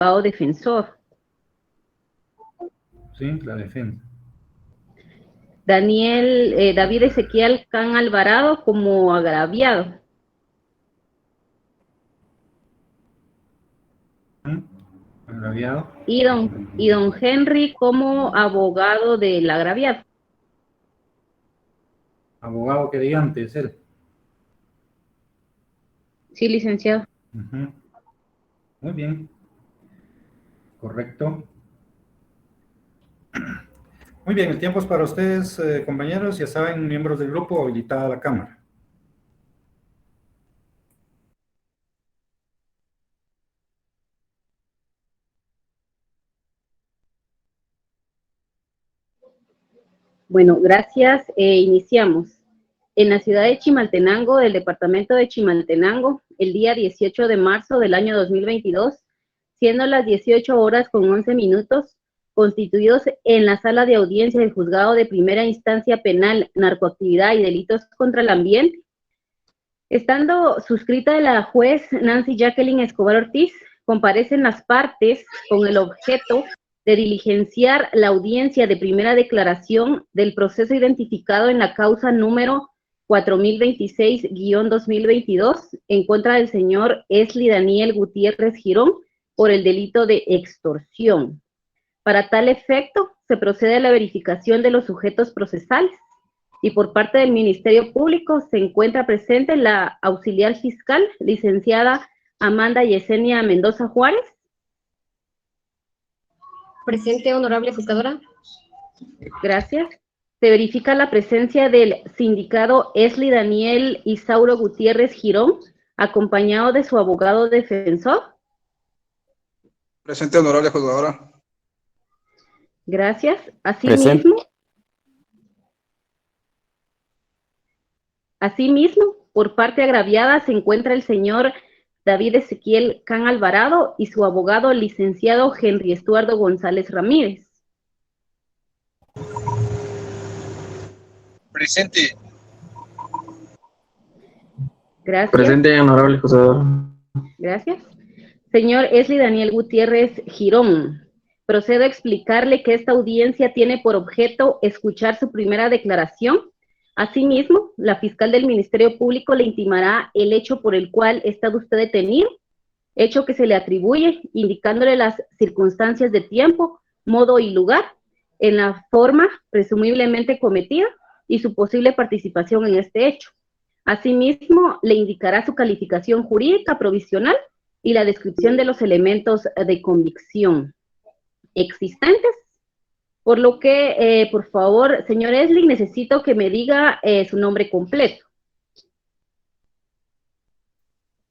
abogado defensor. Sí, la defensa. David Ezequiel Can Alvarado como agraviado. Agraviado. Y don Henry como abogado del agraviado. Abogado que diga antes él. Sí, licenciado. Muy bien. Correcto. Muy bien, el tiempo es para ustedes, compañeros. Ya saben, miembros del grupo, habilitada la cámara. Bueno, gracias. Iniciamos. En la ciudad de Chimaltenango, del departamento de Chimaltenango, el día 18 de marzo del año 2022, siendo las 18 horas con 11 minutos, constituidos en la sala de audiencia del Juzgado de Primera Instancia Penal, Narcoactividad y Delitos contra el Ambiente, estando suscrita de la juez Nancy Jacqueline Escobar Ortiz, comparecen las partes con el objeto de diligenciar la audiencia de primera declaración del proceso identificado en la causa número 4026-2022 en contra del señor Esli Daniel Gutiérrez Girón por el delito de extorsión. Para tal efecto, se procede a la verificación de los sujetos procesales y por parte del Ministerio Público se encuentra presente la auxiliar fiscal, licenciada Amanda Yesenia Mendoza Juárez. Presente, honorable juzgadora. Gracias. Se verifica la presencia del sindicado Esli Daniel Isauro Gutiérrez Girón, acompañado de su abogado defensor. Presente, honorable juzgadora. Gracias. Asimismo, por parte agraviada se encuentra el señor David Ezequiel Can Alvarado y su abogado licenciado Henry Estuardo González Ramírez. Presente. Gracias. Presente, honorable juzgador. Gracias. Señor Esli Daniel Gutiérrez Girón, procedo a explicarle que esta audiencia tiene por objeto escuchar su primera declaración. Asimismo, la fiscal del Ministerio Público le intimará el hecho por el cual está usted detenido, hecho que se le atribuye, indicándole las circunstancias de tiempo, modo y lugar, en la forma presumiblemente cometida y su posible participación en este hecho. Asimismo, le indicará su calificación jurídica provisional y la descripción de los elementos de convicción existentes. Por lo que, por favor, señor Esli, necesito que me diga su nombre completo.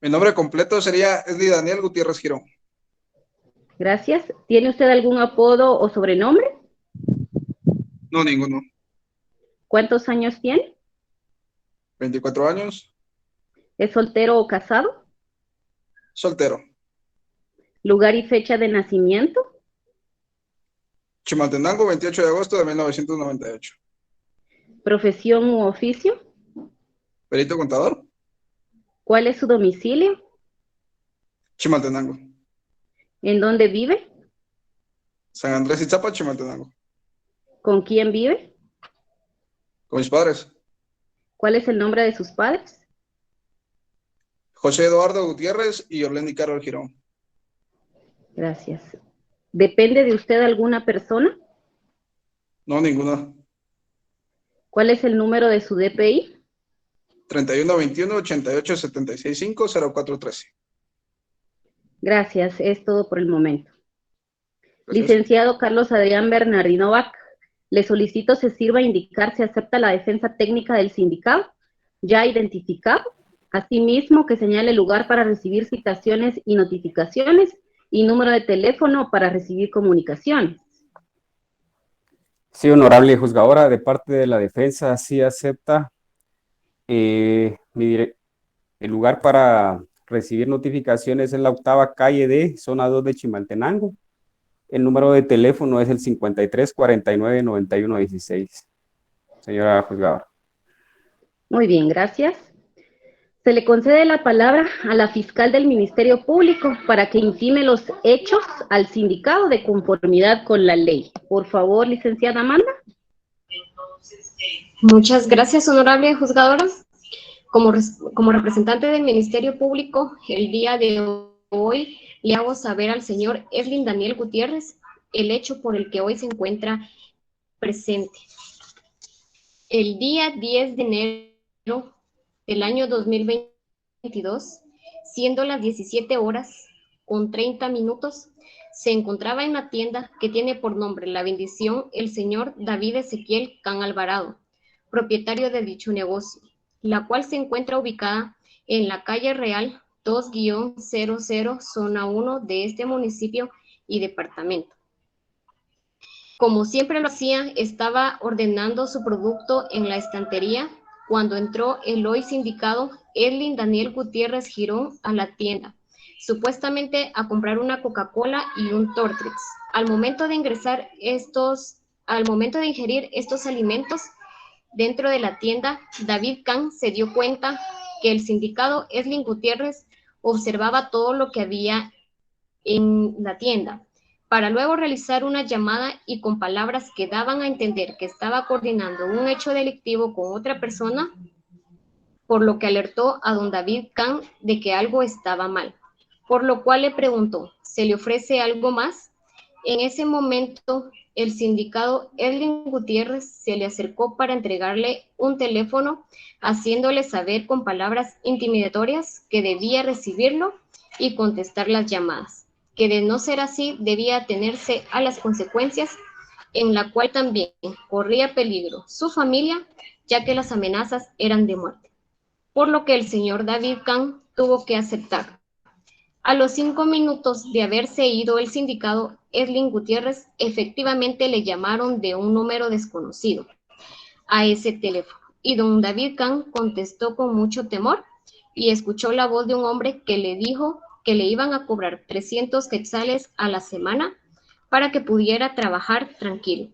Mi nombre completo sería Esli Daniel Gutiérrez Girón. Gracias. ¿Tiene usted algún apodo o sobrenombre? No, ninguno. ¿Cuántos años tiene? 24 años. ¿Es soltero o casado? Soltero. ¿Lugar y fecha de nacimiento? Chimaltenango, 28 de agosto de 1998. ¿Profesión u oficio? Perito contador. ¿Cuál es su domicilio? Chimaltenango. ¿En dónde vive? San Andrés Itzapa, Chimaltenango. ¿Con quién vive? Con mis padres. ¿Cuál es el nombre de sus padres? José Eduardo Gutiérrez y Orlendi Carol Girón. Gracias. ¿Depende de usted alguna persona? No, ninguna. ¿Cuál es el número de su DPI? 3121-88-765-0413. Gracias, es todo por el momento. Gracias. Licenciado Carlos Adrián Bernardino Vaca, le solicito se sirva a indicar si acepta la defensa técnica del sindicado, ya identificado, asimismo que señale lugar para recibir citaciones y notificaciones y número de teléfono para recibir comunicaciones. Sí, honorable juzgadora, de parte de la defensa sí acepta el lugar para recibir notificaciones en la 8ª calle D, zona 2 de Chimaltenango. El número de teléfono es el 5349-9116. Señora juzgadora. Muy bien, gracias. Se le concede la palabra a la fiscal del Ministerio Público para que intime los hechos al sindicado de conformidad con la ley. Por favor, licenciada Amanda. Muchas gracias, honorable juzgadora. Como representante del Ministerio Público, el día de hoy le hago saber al señor Eslin Daniel Gutiérrez el hecho por el que hoy se encuentra presente. El día 10 de enero del año 2022, siendo las 17 horas con 30 minutos, se encontraba en la tienda que tiene por nombre La Bendición el señor David Ezequiel Can Alvarado, propietario de dicho negocio, la cual se encuentra ubicada en la calle Real 2-00, zona 1 de este municipio y departamento. Como siempre lo hacía, estaba ordenando su producto en la estantería cuando entró el hoy sindicado Eslin Daniel Gutiérrez Girón a la tienda, supuestamente a comprar una Coca-Cola y un Tortrix. Al momento de ingerir estos alimentos dentro de la tienda, David Can se dio cuenta que el sindicado Eslin Gutiérrez observaba todo lo que había en la tienda, para luego realizar una llamada y con palabras que daban a entender que estaba coordinando un hecho delictivo con otra persona, por lo que alertó a don David Can de que algo estaba mal, por lo cual le preguntó, ¿se le ofrece algo más? En ese momento, el sindicado Eslin Gutiérrez se le acercó para entregarle un teléfono, haciéndole saber con palabras intimidatorias que debía recibirlo y contestar las llamadas, que de no ser así debía atenerse a las consecuencias, en la cual también corría peligro su familia, ya que las amenazas eran de muerte, por lo que el señor David Can tuvo que aceptar. A los 5 minutos de haberse ido el sindicado Eslin Gutiérrez, efectivamente le llamaron de un número desconocido a ese teléfono, y don David Can contestó con mucho temor y escuchó la voz de un hombre que le dijo que le iban a cobrar 300 quetzales a la semana para que pudiera trabajar tranquilo.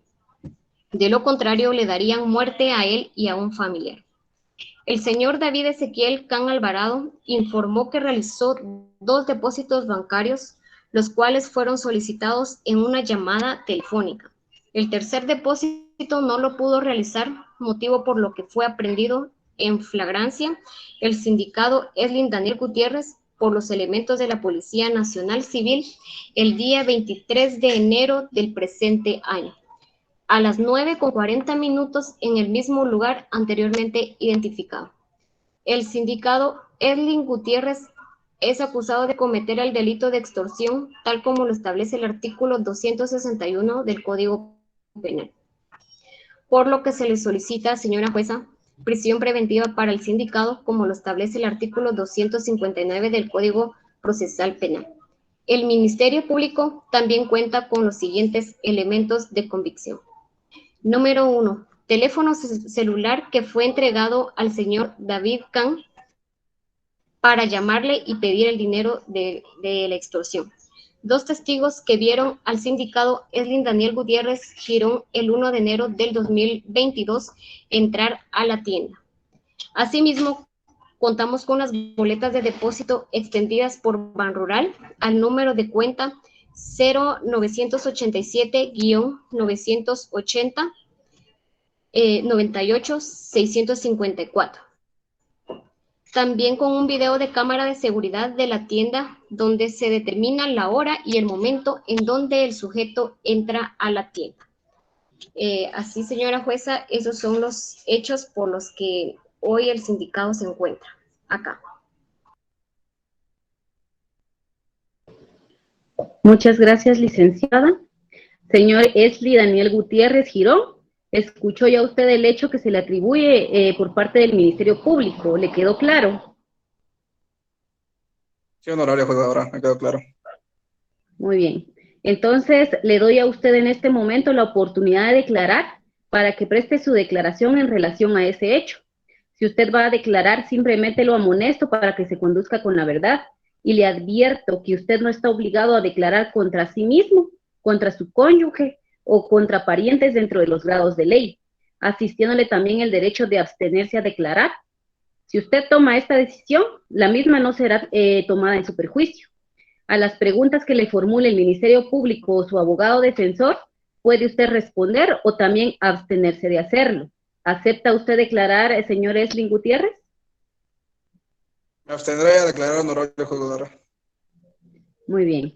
De lo contrario, le darían muerte a él y a un familiar. El señor David Ezequiel Can Alvarado informó que realizó 2 depósitos bancarios, los cuales fueron solicitados en una llamada telefónica. El tercer depósito no lo pudo realizar, motivo por lo que fue aprehendido en flagrancia el sindicado Eslin Daniel Gutiérrez por los elementos de la Policía Nacional Civil el día 23 de enero del presente año, a las 9:40 en el mismo lugar anteriormente identificado. El sindicado Eslin Gutiérrez es acusado de cometer el delito de extorsión, tal como lo establece el artículo 261 del Código Penal, por lo que se le solicita, señora jueza, prisión preventiva para el sindicado, como lo establece el artículo 259 del Código Procesal Penal. El Ministerio Público también cuenta con los siguientes elementos de convicción. Número 1. Teléfono celular que fue entregado al señor David Can para llamarle y pedir el dinero de la extorsión. 2 testigos que vieron al sindicado Eslin Daniel Gutiérrez Girón el 1 de enero del 2022 entrar a la tienda. Asimismo, contamos con las boletas de depósito extendidas por Banrural al número de cuenta 0987-980 98-654. También con un video de cámara de seguridad de la tienda donde se determina la hora y el momento en donde el sujeto entra a la tienda. Así, señora jueza, esos son los hechos por los que hoy el sindicado se encuentra acá. Muchas gracias, licenciada. Señor Eslin Daniel Gutiérrez Girón, escuchó ya usted el hecho que se le atribuye por parte del Ministerio Público. ¿Le quedó claro? Sí, honorable juzgadora, me quedó claro. Muy bien. Entonces, le doy a usted en este momento la oportunidad de declarar para que preste su declaración en relación a ese hecho. Si usted va a declarar, simplemente lo amonesto para que se conduzca con la verdad. Y le advierto que usted no está obligado a declarar contra sí mismo, contra su cónyuge o contra parientes dentro de los grados de ley, asistiéndole también el derecho de abstenerse a declarar. Si usted toma esta decisión, la misma no será tomada en su perjuicio. A las preguntas que le formule el Ministerio Público o su abogado defensor, puede usted responder o también abstenerse de hacerlo. ¿Acepta usted declarar, señor Eslin Gutiérrez? Me abstendré a declarar honorable juzgadora. Muy bien.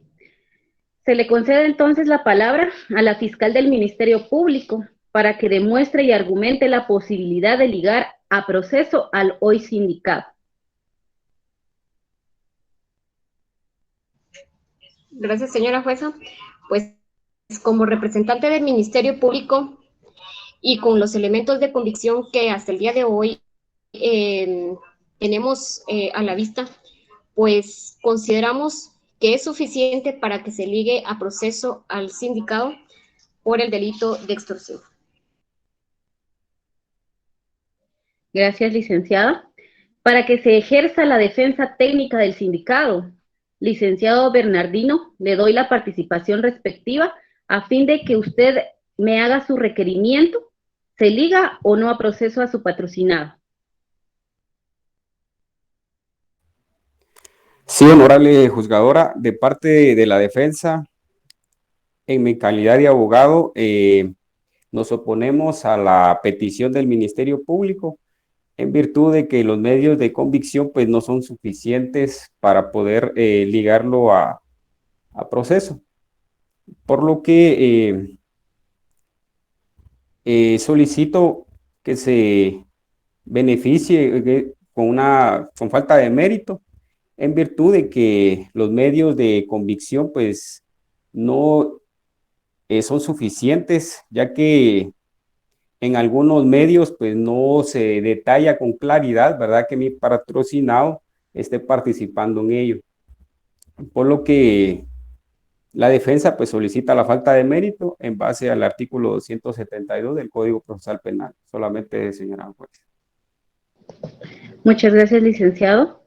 Se le concede entonces la palabra a la fiscal del Ministerio Público para que demuestre y argumente la posibilidad de ligar a proceso al hoy sindicado. Gracias, señora jueza. Pues como representante del Ministerio Público y con los elementos de convicción que hasta el día de hoy tenemos a la vista, pues consideramos que es suficiente para que se ligue a proceso al sindicado por el delito de extorsión. Gracias, licenciada. Para que se ejerza la defensa técnica del sindicado, licenciado Bernardino, le doy la participación respectiva a fin de que usted me haga su requerimiento, ¿se liga o no a proceso a su patrocinado? Sí, honorable juzgadora, de parte de la defensa, en mi calidad de abogado, nos oponemos a la petición del Ministerio Público en virtud de que los medios de convicción pues no son suficientes para poder ligarlo a proceso. Por lo que solicito que se beneficie con falta de mérito, en virtud de que los medios de convicción pues no son suficientes, ya que en algunos medios pues no se detalla con claridad, ¿verdad?, que mi patrocinado esté participando en ello. Por lo que la defensa pues solicita la falta de mérito en base al artículo 272 del Código Procesal Penal. Solamente, señora juez. Muchas gracias, licenciado.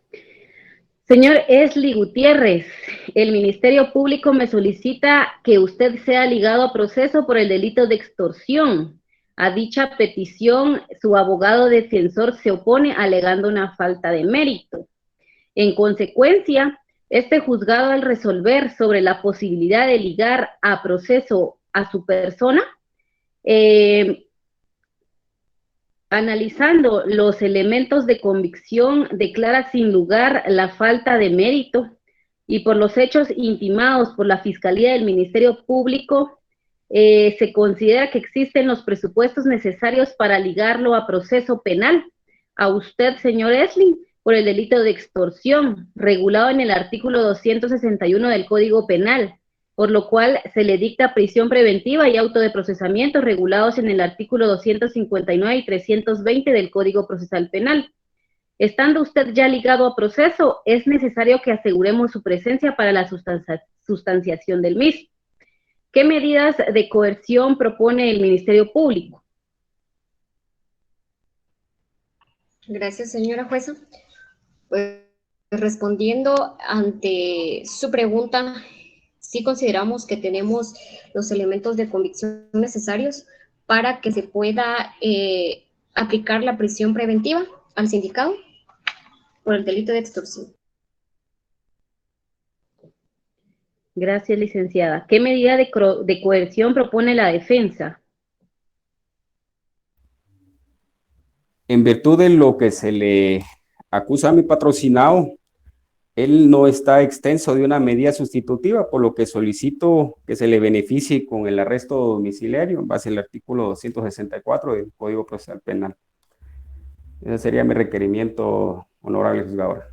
Señor Esli Gutiérrez, el Ministerio Público me solicita que usted sea ligado a proceso por el delito de extorsión. A dicha petición, su abogado defensor se opone alegando una falta de mérito. En consecuencia, este juzgado, al resolver sobre la posibilidad de ligar a proceso a su persona, analizando los elementos de convicción, declara sin lugar la falta de mérito y por los hechos intimados por la Fiscalía del Ministerio Público, se considera que existen los presupuestos necesarios para ligarlo a proceso penal. A usted, señor Esling, por el delito de extorsión, regulado en el artículo 261 del Código Penal, por lo cual se le dicta prisión preventiva y auto de procesamiento regulados en el artículo 259 y 320 del Código Procesal Penal. Estando usted ya ligado a proceso, es necesario que aseguremos su presencia para la sustanciación del mismo. ¿Qué medidas de coerción propone el Ministerio Público? Gracias, señora jueza. Pues respondiendo ante su pregunta, sí consideramos que tenemos los elementos de convicción necesarios para que se pueda aplicar la prisión preventiva al sindicado por el delito de extorsión. Gracias, licenciada. ¿Qué medida de coerción propone la defensa? En virtud de lo que se le acusa a mi patrocinado, él no está extenso de una medida sustitutiva, por lo que solicito que se le beneficie con el arresto domiciliario en base al artículo 264 del Código Procesal Penal. Ese sería mi requerimiento, honorable juzgadora.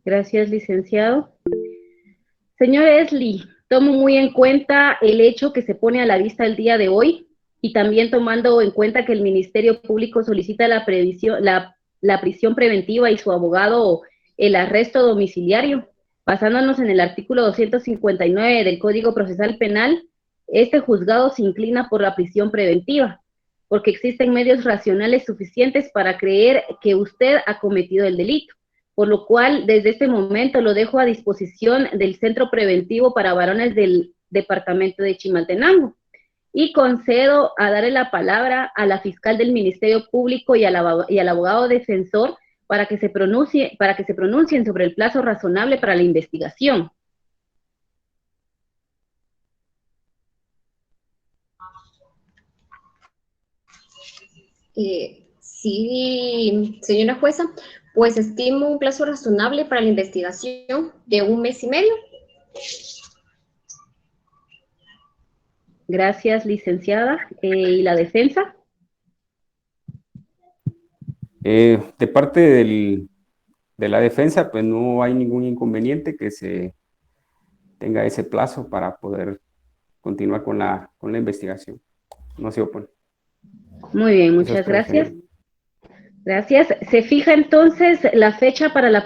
Gracias, licenciado. Señor Esli, tomo muy en cuenta el hecho que se pone a la vista el día de hoy y también tomando en cuenta que el Ministerio Público solicita la prisión preventiva y su abogado el arresto domiciliario. Basándonos en el artículo 259 del Código Procesal Penal, este juzgado se inclina por la prisión preventiva, porque existen medios racionales suficientes para creer que usted ha cometido el delito, por lo cual desde este momento lo dejo a disposición del Centro Preventivo para Varones del Departamento de Chimaltenango. y concedo a darle la palabra a la fiscal del Ministerio Público y al abogado defensor para que se pronuncien sobre el plazo razonable para la investigación. Sí, señora jueza, pues estimo un plazo razonable para la investigación de 1 mes y medio. Gracias, licenciada. ¿Y la defensa? De parte de la defensa, pues no hay ningún inconveniente que se tenga ese plazo para poder continuar con la investigación. No se opone. Muy bien, Eso muchas es todo, gracias. señor. Gracias. Se fija entonces la fecha para la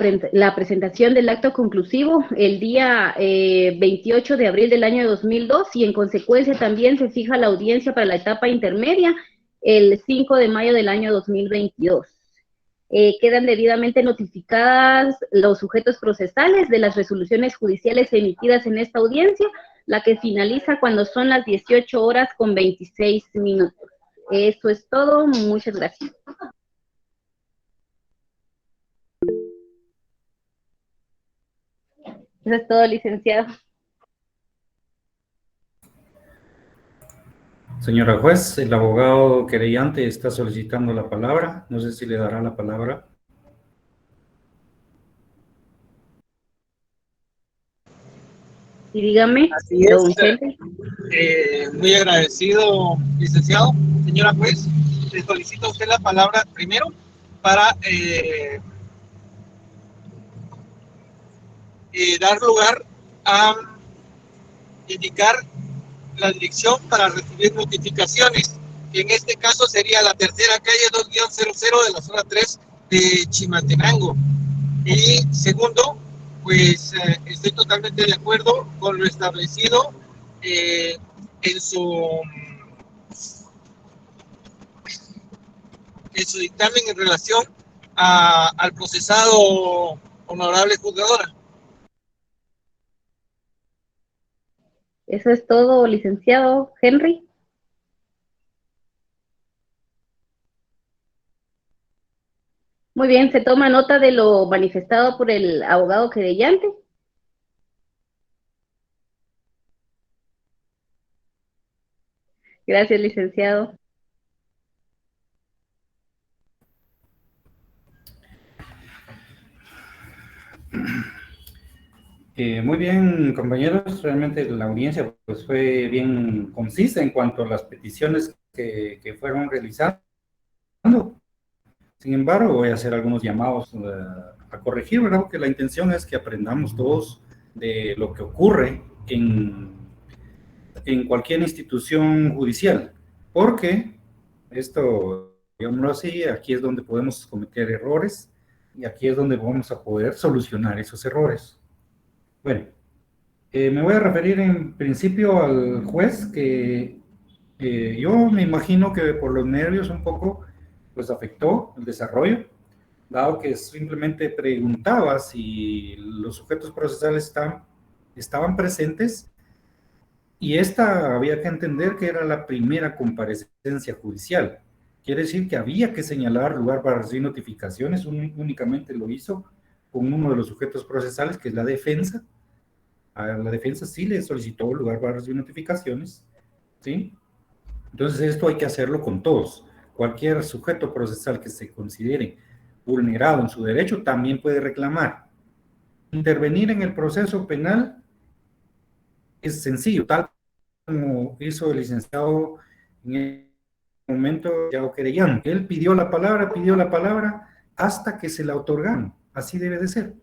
presentación del acto conclusivo el día 28 de abril del año 2002 y en consecuencia también se fija la audiencia para la etapa intermedia el 5 de mayo del año 2022. Quedan debidamente notificadas los sujetos procesales de las resoluciones judiciales emitidas en esta audiencia, la que finaliza cuando son las 18:26. Eso es todo. Muchas gracias. Eso es todo, licenciado. Señora juez, el abogado querellante está solicitando la palabra. No sé si le dará la palabra. Y dígame, Así don es, Henry. muy agradecido, licenciado. Señora juez, le solicito a usted la palabra primero para dar lugar a indicar la dirección para recibir notificaciones, que en este caso sería la tercera calle 2-00 de la zona 3 de Chimaltenango. Y segundo, pues estoy totalmente de acuerdo con lo establecido en su dictamen en relación al procesado, honorable juzgadora. Eso es todo, licenciado Henry. Muy bien, se toma nota de lo manifestado por el abogado querellante. Gracias, licenciado. Muy bien, compañeros. Realmente la audiencia pues, fue bien concisa en cuanto a las peticiones que fueron realizando. Sin embargo, voy a hacer algunos llamados a corregir, ¿verdad? Porque la intención es que aprendamos todos de lo que ocurre en cualquier institución judicial. Porque esto, digámoslo así, aquí es donde podemos cometer errores y aquí es donde vamos a poder solucionar esos errores. Bueno, me voy a referir en principio al juez que yo me imagino que por los nervios un poco pues afectó el desarrollo, dado que simplemente preguntaba si los sujetos procesales estaban presentes y esta había que entender que era la primera comparecencia judicial. Quiere decir que había que señalar lugar para recibir notificaciones, únicamente lo hizo con uno de los sujetos procesales, que es la defensa. A la defensa sí le solicitó lugar para recibir notificaciones, ¿sí? Entonces esto hay que hacerlo con todos. Cualquier sujeto procesal que se considere vulnerado en su derecho también puede reclamar. Intervenir en el proceso penal es sencillo, tal como hizo el licenciado en el momento ya querellante. Él pidió la palabra hasta que se la otorgaron. Así debe de ser.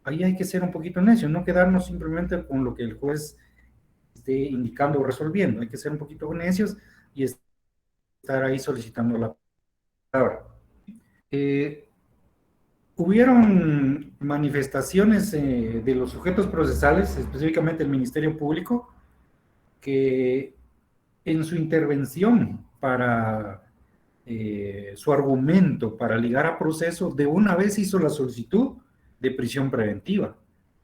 Ahí hay que ser un poquito necio, no quedarnos simplemente con lo que el juez esté indicando o resolviendo. Hay que ser un poquito necios y estar ahí solicitando la palabra. Hubieron manifestaciones de los sujetos procesales, específicamente el Ministerio Público, que en su intervención para su argumento para ligar a proceso, de una vez hizo la solicitud de prisión preventiva.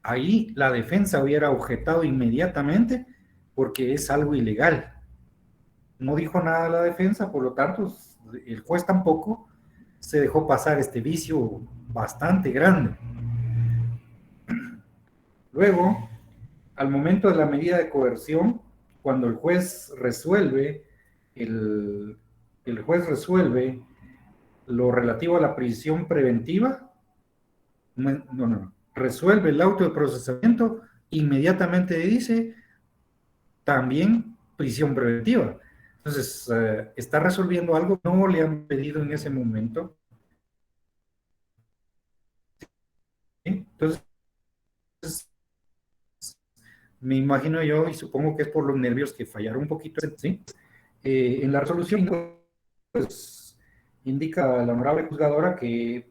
Ahí la defensa hubiera objetado inmediatamente porque es algo ilegal. no dijo nada a la defensa, por lo tanto, el juez tampoco se dejó pasar este vicio bastante grande. Luego, al momento de la medida de coerción, cuando el juez resuelve, el juez resuelve lo relativo a la prisión preventiva, resuelve el auto de procesamiento, inmediatamente dice también prisión preventiva. Entonces, está resolviendo algo que no le han pedido en ese momento. ¿Sí? Entonces, me imagino yo, y supongo que es por los nervios que fallaron un poquito, ¿sí? En la resolución, pues, indica la honorable juzgadora que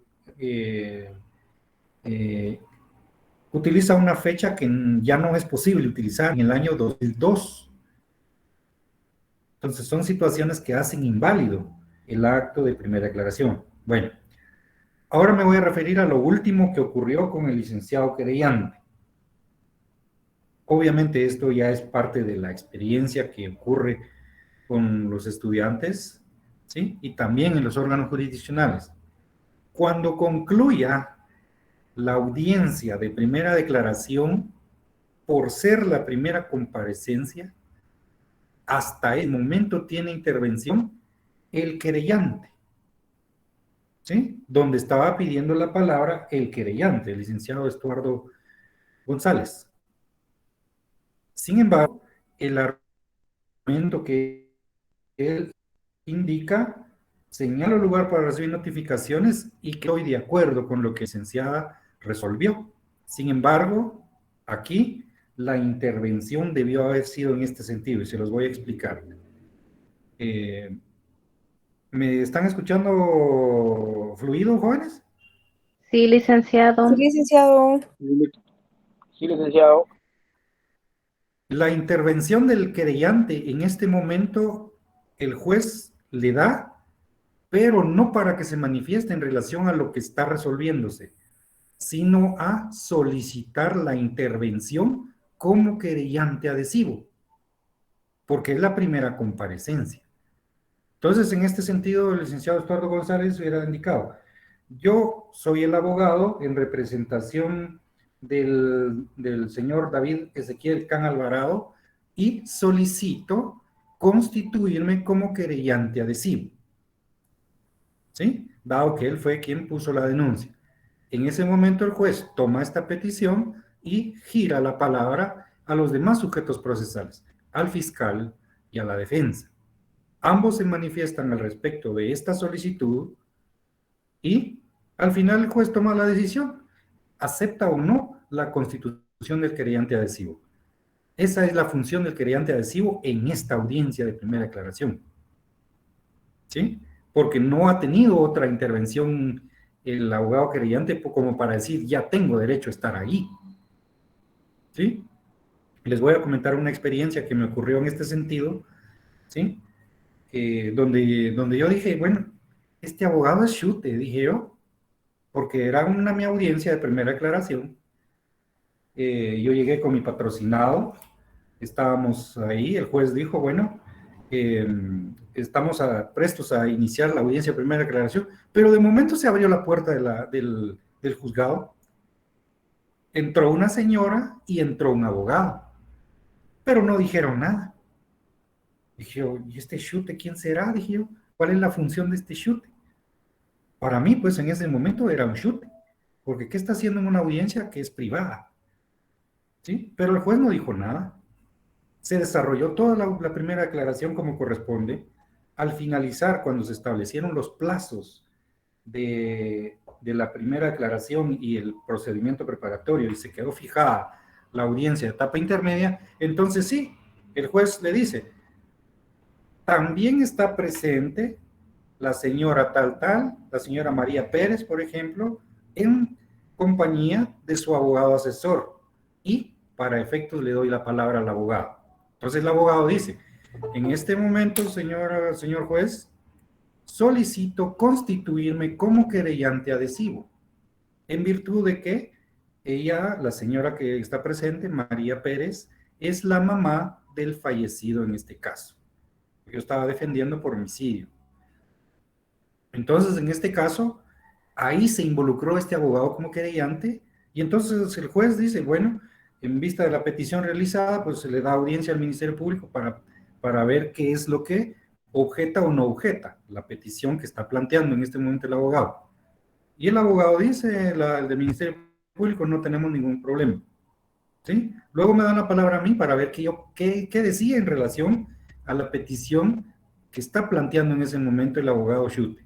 utiliza una fecha que ya no es posible utilizar, en el año 2002. Entonces, son situaciones que hacen inválido el acto de primera declaración. Bueno, ahora me voy a referir a lo último que ocurrió con el licenciado querellante. Obviamente esto ya es parte de la experiencia que ocurre con los estudiantes, ¿sí? Y también en los órganos jurisdiccionales. Cuando concluya la audiencia de primera declaración, por ser la primera comparecencia, hasta el momento tiene intervención el querellante, ¿sí? Donde estaba pidiendo la palabra el querellante, el licenciado Estuardo González. Sin embargo, el argumento que él indica, señalo el lugar para recibir notificaciones y que estoy de acuerdo con lo que la licenciada resolvió. Sin embargo, aquí la intervención debió haber sido en este sentido y se los voy a explicar. ¿Me están escuchando fluido, jóvenes? Sí, licenciado. Sí, licenciado. Sí, licenciado. La intervención del querellante en este momento, el juez le da, pero no para que se manifieste en relación a lo que está resolviéndose, sino a solicitar la intervención como querellante adhesivo, porque es la primera comparecencia. Entonces, en este sentido, el licenciado Estuardo González hubiera indicado, yo soy el abogado en representación del señor David Ezequiel Can Alvarado y solicito constituirme como querellante adhesivo, ¿sí? Dado que él fue quien puso la denuncia. En ese momento el juez toma esta petición y gira la palabra a los demás sujetos procesales, al fiscal y a la defensa. Ambos se manifiestan al respecto de esta solicitud y al final el juez toma la decisión, acepta o no la constitución del querellante adhesivo. Esa es la función del querellante adhesivo en esta audiencia de primera declaración, ¿sí? Porque no ha tenido otra intervención el abogado querellante como para decir, ya tengo derecho a estar ahí, ¿sí? Les voy a comentar una experiencia que me ocurrió en este sentido, ¿sí? Donde yo dije, bueno, este abogado es chute, dije yo, porque era mi audiencia de primera declaración. Yo llegué con mi patrocinado, estábamos ahí, el juez dijo, bueno, estamos prestos a iniciar la audiencia de primera declaración, pero de momento se abrió la puerta del juzgado, entró una señora y entró un abogado, pero no dijeron nada. Dije yo, ¿y este chute quién será? Dije yo, ¿cuál es la función de este chute? Para mí, pues en ese momento era un chute, porque ¿qué está haciendo en una audiencia que es privada? ¿Sí? Pero el juez no dijo nada. Se desarrolló toda la primera declaración como corresponde. Al finalizar, cuando se establecieron los plazos de la primera declaración y el procedimiento preparatorio y se quedó fijada la audiencia de etapa intermedia, entonces sí, el juez le dice, también está presente la señora tal, la señora María Pérez, por ejemplo, en compañía de su abogado asesor. Y para efectos le doy la palabra al abogado. Entonces el abogado dice, en este momento, señor juez, solicito constituirme como querellante adhesivo, en virtud de que ella, la señora que está presente, María Pérez, es la mamá del fallecido en este caso. Yo estaba defendiendo por homicidio. Entonces, en este caso, ahí se involucró este abogado como querellante, y entonces el juez dice, bueno, en vista de la petición realizada, pues se le da audiencia al Ministerio Público para ver qué es lo que objeta o no objeta la petición que está planteando en este momento el abogado. Y el abogado dice, el del Ministerio Público, no tenemos ningún problema. ¿Sí? Luego me dan la palabra a mí para ver qué decía en relación a la petición que está planteando en ese momento el abogado Schute.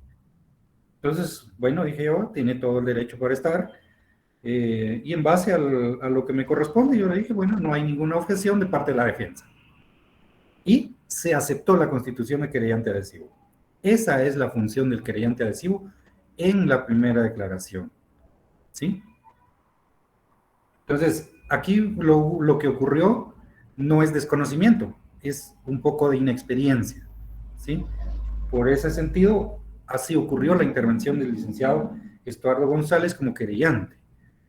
Entonces, bueno, dije yo, tiene todo el derecho para estar, y en base a lo que me corresponde, yo le dije, bueno, no hay ninguna objeción de parte de la defensa. Y se aceptó la constitución de querellante adhesivo. Esa es la función del querellante adhesivo en la primera declaración. ¿Sí? Entonces, aquí lo que ocurrió no es desconocimiento, es un poco de inexperiencia. ¿Sí? Por ese sentido, así ocurrió la intervención del licenciado Estuardo González como querellante.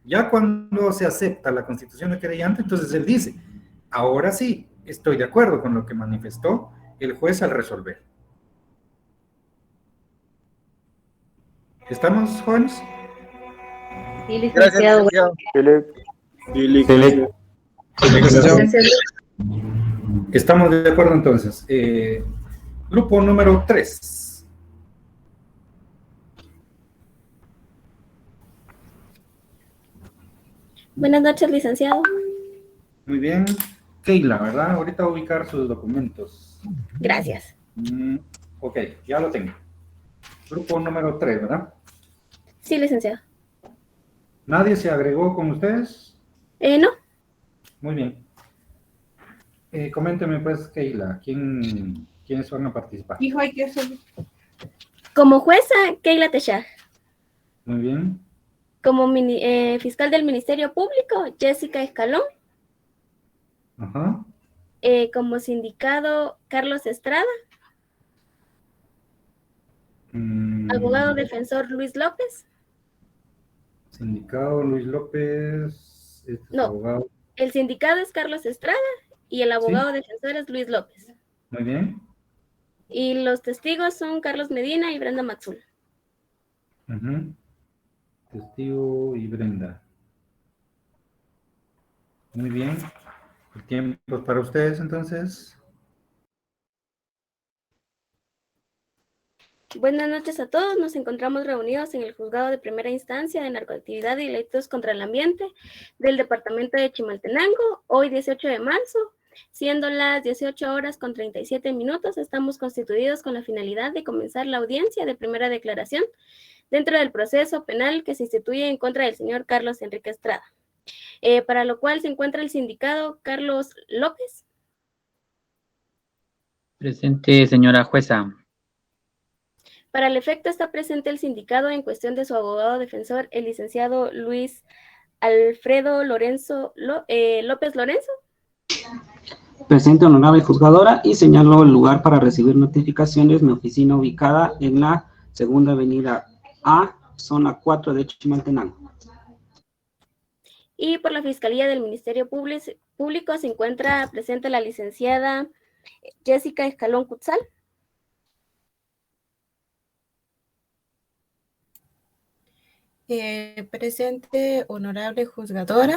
Ya cuando se acepta la constitución de querellante, entonces él dice, ahora sí, estoy de acuerdo con lo que manifestó el juez al resolver. ¿Estamos, jóvenes? Sí, Gracias, licenciado. licenciado. Gracias. Estamos de acuerdo entonces. Grupo número 3. Buenas noches, licenciado. Muy bien. Keila, ¿verdad? Ahorita voy a ubicar sus documentos. Gracias. Ok, ya lo tengo. Grupo número 3, ¿verdad? Sí, licenciado. ¿Nadie se agregó con ustedes? No. Muy bien. Coménteme pues, Keila, ¿quiénes van a participar? Hijo, hay que hacer. Como jueza, Keila Techar. Muy bien. Como fiscal del Ministerio Público, Jessica Escalón. Ajá. Como sindicado, Carlos Estrada. Abogado defensor, Luis López. Sindicado, Luis López. No, abogado. el sindicado es Carlos Estrada y el abogado defensor es Luis López. Muy bien. Y los testigos son Carlos Medina y Brenda Maxul. Uh-huh. Testigo y Brenda. Muy bien. El tiempo es para ustedes, entonces. Buenas noches a todos. Nos encontramos reunidos en el Juzgado de Primera Instancia de Narcoactividad y Delitos contra el Ambiente del Departamento de Chimaltenango, hoy 18 de marzo, siendo las 18:37. Estamos constituidos con la finalidad de comenzar la audiencia de primera declaración dentro del proceso penal que se instituye en contra del señor Carlos Enrique Estrada, para lo cual se encuentra el sindicado Carlos López. Presente, señora jueza. Para el efecto está presente el sindicado en cuestión de su abogado defensor, el licenciado Luis Alfredo López Lorenzo. Presente, honorable juzgadora, y señalo el lugar para recibir notificaciones, mi oficina ubicada en la segunda avenida A, zona 4 de Chimaltenango. Y por la Fiscalía del Ministerio Público se encuentra presente la licenciada Jessica Escalón Cutzal. Presente, honorable juzgadora,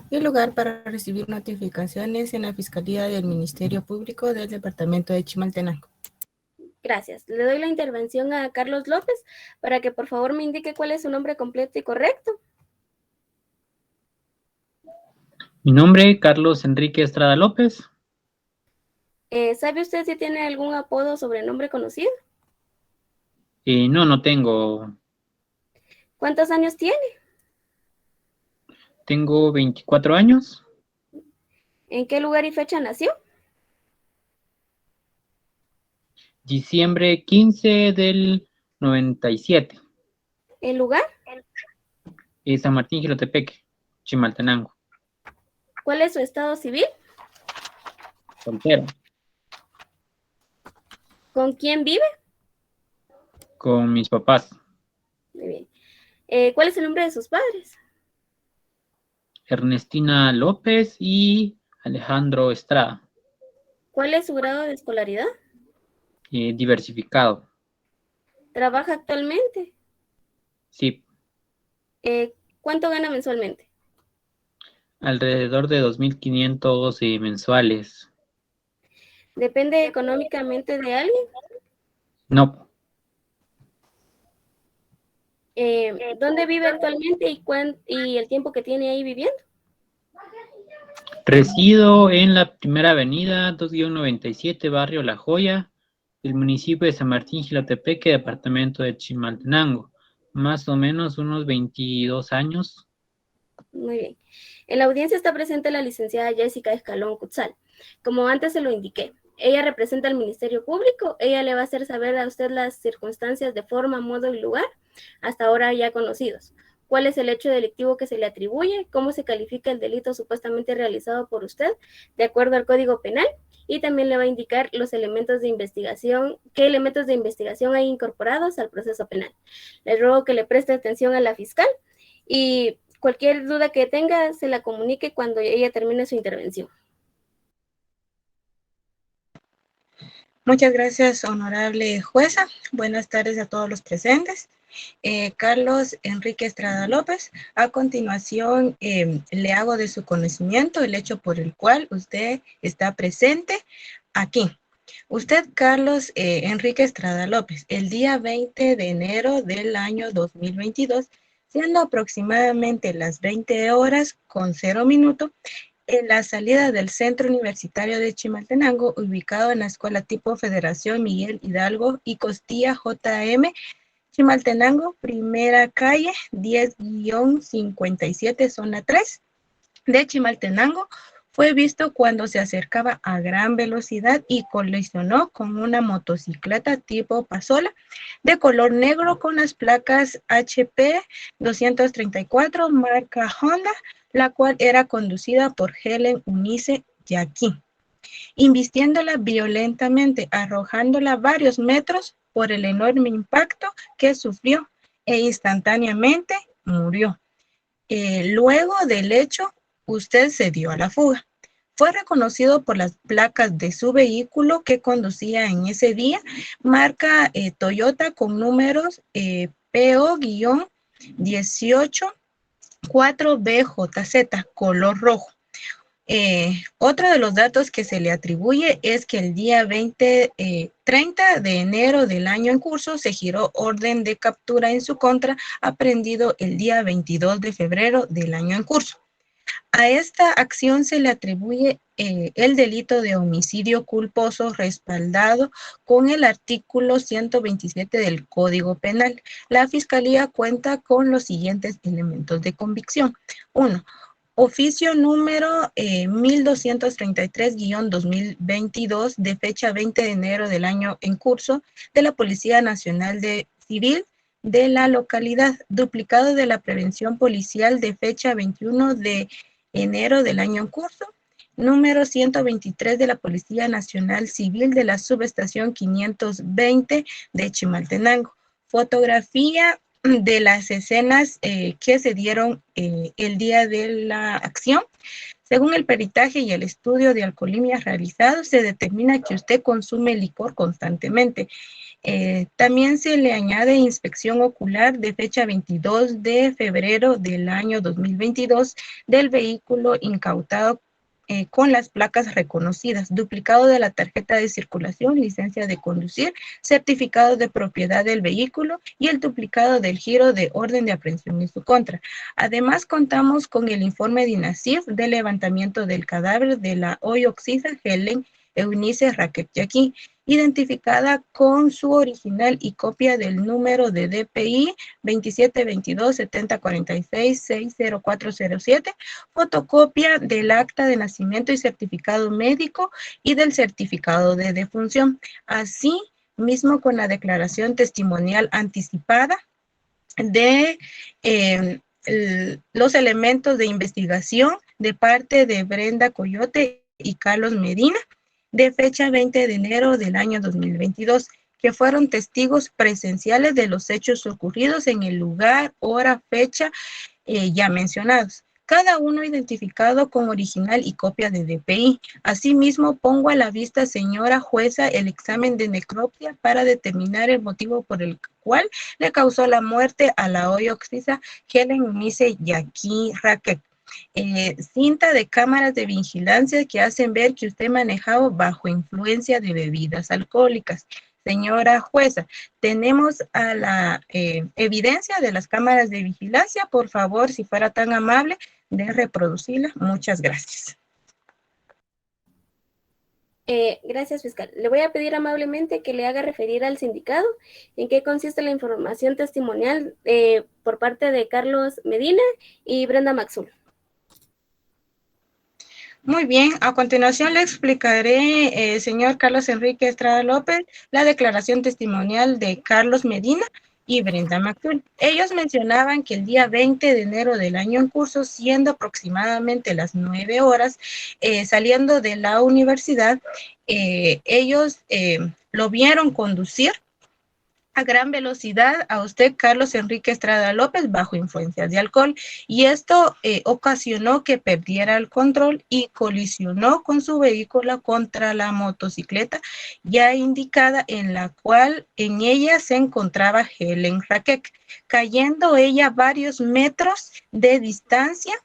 y lugar para recibir notificaciones en la Fiscalía del Ministerio Público del Departamento de Chimaltenango. Gracias. Le doy la intervención a Carlos López para que por favor me indique cuál es su nombre completo y correcto. Mi nombre, Carlos Enrique Estrada López. ¿Sabe usted si tiene algún apodo o sobrenombre conocido? No tengo. ¿Cuántos años tiene? Tengo 24 años. ¿En qué lugar y fecha nació? Diciembre 15 del 97. ¿El lugar? San Martín Jilotepeque, Chimaltenango. ¿Cuál es su estado civil? Soltero. ¿Con quién vive? Con mis papás. Muy bien. ¿Cuál es el nombre de sus padres? Ernestina López y Alejandro Estrada. ¿Cuál es su grado de escolaridad? diversificado. ¿Trabaja actualmente? Sí, ¿Cuánto gana mensualmente? alrededor de 2.500 mensuales. ¿Depende económicamente de alguien? No, ¿Dónde vive actualmente y el tiempo que tiene ahí viviendo? resido en la Primera Avenida 2-97, barrio La Joya, del municipio de San Martín Jilotepeque, departamento de Chimaltenango. Más o menos unos 22 años. Muy bien. En la audiencia está presente la licenciada Jessica Escalón Cutzal. Como antes se lo indiqué, ella representa al Ministerio Público. Ella le va a hacer saber a usted las circunstancias de forma, modo y lugar, hasta ahora ya conocidos. ¿Cuál es el hecho delictivo que se le atribuye? ¿Cómo se califica el delito supuestamente realizado por usted de acuerdo al Código Penal? Y también le va a indicar los elementos de investigación, qué elementos de investigación hay incorporados al proceso penal. Le ruego que le preste atención a la fiscal y cualquier duda que tenga se la comunique cuando ella termine su intervención. Muchas gracias, honorable jueza. Buenas tardes a todos los presentes. Carlos Enrique Estrada López. A continuación, le hago de su conocimiento el hecho por el cual usted está presente aquí. Usted, Carlos Enrique Estrada López, el día 20 de enero del año 2022, siendo aproximadamente las 20 horas con 0 minutos, en la salida del Centro Universitario de Chimaltenango, ubicado en la Escuela Tipo Federación Miguel Hidalgo y Costilla JM, Chimaltenango, primera calle, 10-57, zona 3 de Chimaltenango, fue visto cuando se acercaba a gran velocidad y colisionó con una motocicleta tipo Pasola de color negro con las placas HP 234, marca Honda, la cual era conducida por Helen Unice Yaquín, invistiéndola violentamente, arrojándola varios metros por el enorme impacto que sufrió e instantáneamente murió. Luego del hecho, usted se dio a la fuga. Fue reconocido por las placas de su vehículo que conducía en ese día, marca Toyota con números PO-18-4BJZ, color rojo. Otro de los datos que se le atribuye es que el día 30 de enero del año en curso se giró orden de captura en su contra, aprendido el día 22 de febrero del año en curso. A esta acción se le atribuye el delito de homicidio culposo respaldado con el artículo 127 del Código Penal. La Fiscalía cuenta con los siguientes elementos de convicción. 1. Oficio número 1233-2022 de fecha 20 de enero del año en curso de la Policía Nacional Civil de la localidad, duplicado de la prevención policial de fecha 21 de enero del año en curso, número 123 de la Policía Nacional Civil de la subestación 520 de Chimaltenango. Fotografía de las escenas que se dieron el día de la acción. Según el peritaje y el estudio de alcoholemia realizado, se determina que usted consume licor constantemente. También se le añade inspección ocular de fecha 22 de febrero del año 2022 del vehículo incautado con las placas reconocidas, duplicado de la tarjeta de circulación, licencia de conducir, certificado de propiedad del vehículo y el duplicado del giro de orden de aprehensión en su contra. Además, contamos con el informe de INASIF de levantamiento del cadáver de la hoy oxida Helen Eunice Raquel Yaquín, identificada con su original y copia del número de DPI 2722-7046-60407, fotocopia del acta de nacimiento y certificado médico y del certificado de defunción, así mismo con la declaración testimonial anticipada de los elementos de investigación de parte de Brenda Coyote y Carlos Medina, de fecha 20 de enero del año 2022, que fueron testigos presenciales de los hechos ocurridos en el lugar, hora, fecha ya mencionados. cada uno identificado con original y copia de DPI. Asimismo, pongo a la vista, señora jueza, el examen de necropsia para determinar el motivo por el cual le causó la muerte a la hoy occiso Helen Mise Yaqui Raquel. Cinta de cámaras de vigilancia que hacen ver que usted manejaba bajo influencia de bebidas alcohólicas. Señora jueza, tenemos a la evidencia de las cámaras de vigilancia. Por favor, si fuera tan amable de reproducirla. Muchas gracias. Gracias, fiscal. Le voy a pedir amablemente que le haga referir al sindicado en qué consiste la información testimonial por parte de Carlos Medina y Brenda Maxul. Muy bien, a continuación le explicaré, señor Carlos Enrique Estrada López, la declaración testimonial de Carlos Medina y Brenda Maxul. Ellos mencionaban que el día 20 de enero del año en curso, siendo aproximadamente las 9 horas, saliendo de la universidad, ellos lo vieron conducir a gran velocidad a usted, Carlos Enrique Estrada López, bajo influencias de alcohol, y esto ocasionó que perdiera el control y colisionó con su vehículo contra la motocicleta ya indicada, en la cual en ella se encontraba Helen Raquel, cayendo ella varios metros de distancia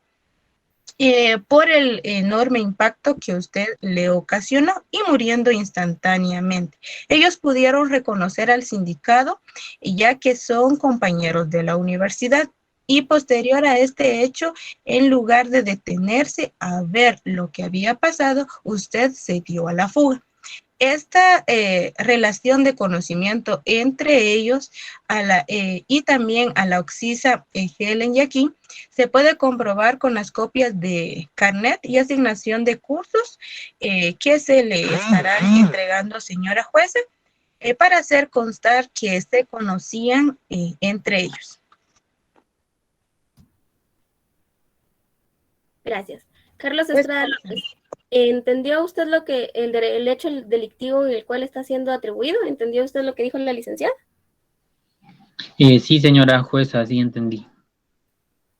por el enorme impacto que usted le ocasionó y muriendo instantáneamente. Ellos pudieron reconocer al sindicado, ya que son compañeros de la universidad, y posterior a este hecho, en lugar de detenerse a ver lo que había pasado, usted se dio a la fuga. Esta relación de conocimiento entre ellos y también a la occisa Helen Yaqui se puede comprobar con las copias de carnet y asignación de cursos que se le estarán entregando, señora jueza, para hacer constar que se conocían entre ellos. Gracias. Carlos Estrada López. ¿Entendió usted lo que el hecho delictivo en el cual está siendo atribuido? ¿Entendió usted lo que dijo la licenciada? Sí, señora jueza, sí entendí.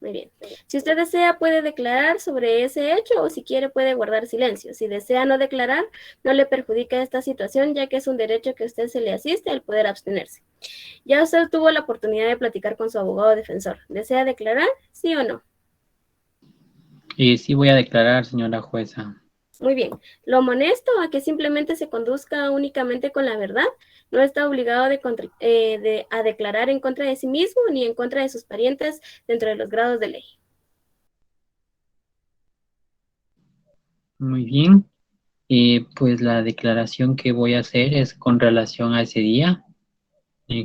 Muy bien. Si usted desea, puede declarar sobre ese hecho, o si quiere puede guardar silencio. Si desea no declarar, no le perjudica esta situación, ya que es un derecho que a usted se le asiste al poder abstenerse. Ya usted tuvo la oportunidad de platicar con su abogado defensor. ¿Desea declarar, sí o no? Sí voy a declarar, señora jueza. Muy bien. Lo amonesto a que simplemente se conduzca únicamente con la verdad. No está obligado a declarar en contra de sí mismo ni en contra de sus parientes dentro de los grados de ley. Muy bien. Pues la declaración que voy a hacer es con relación a ese día.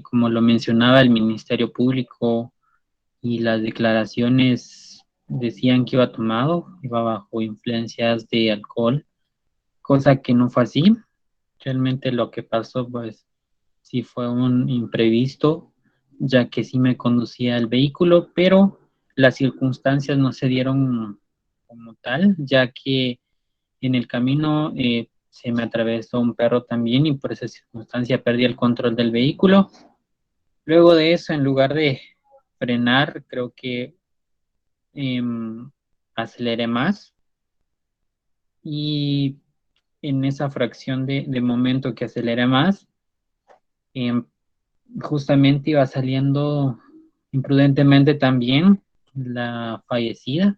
Como lo mencionaba el Ministerio Público y las declaraciones decían que iba tomado, iba bajo influencias de alcohol, cosa que no fue así. Realmente lo que pasó, pues, sí fue un imprevisto, ya que sí me conducía el vehículo, pero las circunstancias no se dieron como tal, ya que en el camino se me atravesó un perro también y por esa circunstancia perdí el control del vehículo. Luego de eso, en lugar de frenar, creo que aceleré más y en esa fracción de momento que aceleré más, justamente iba saliendo imprudentemente también la fallecida.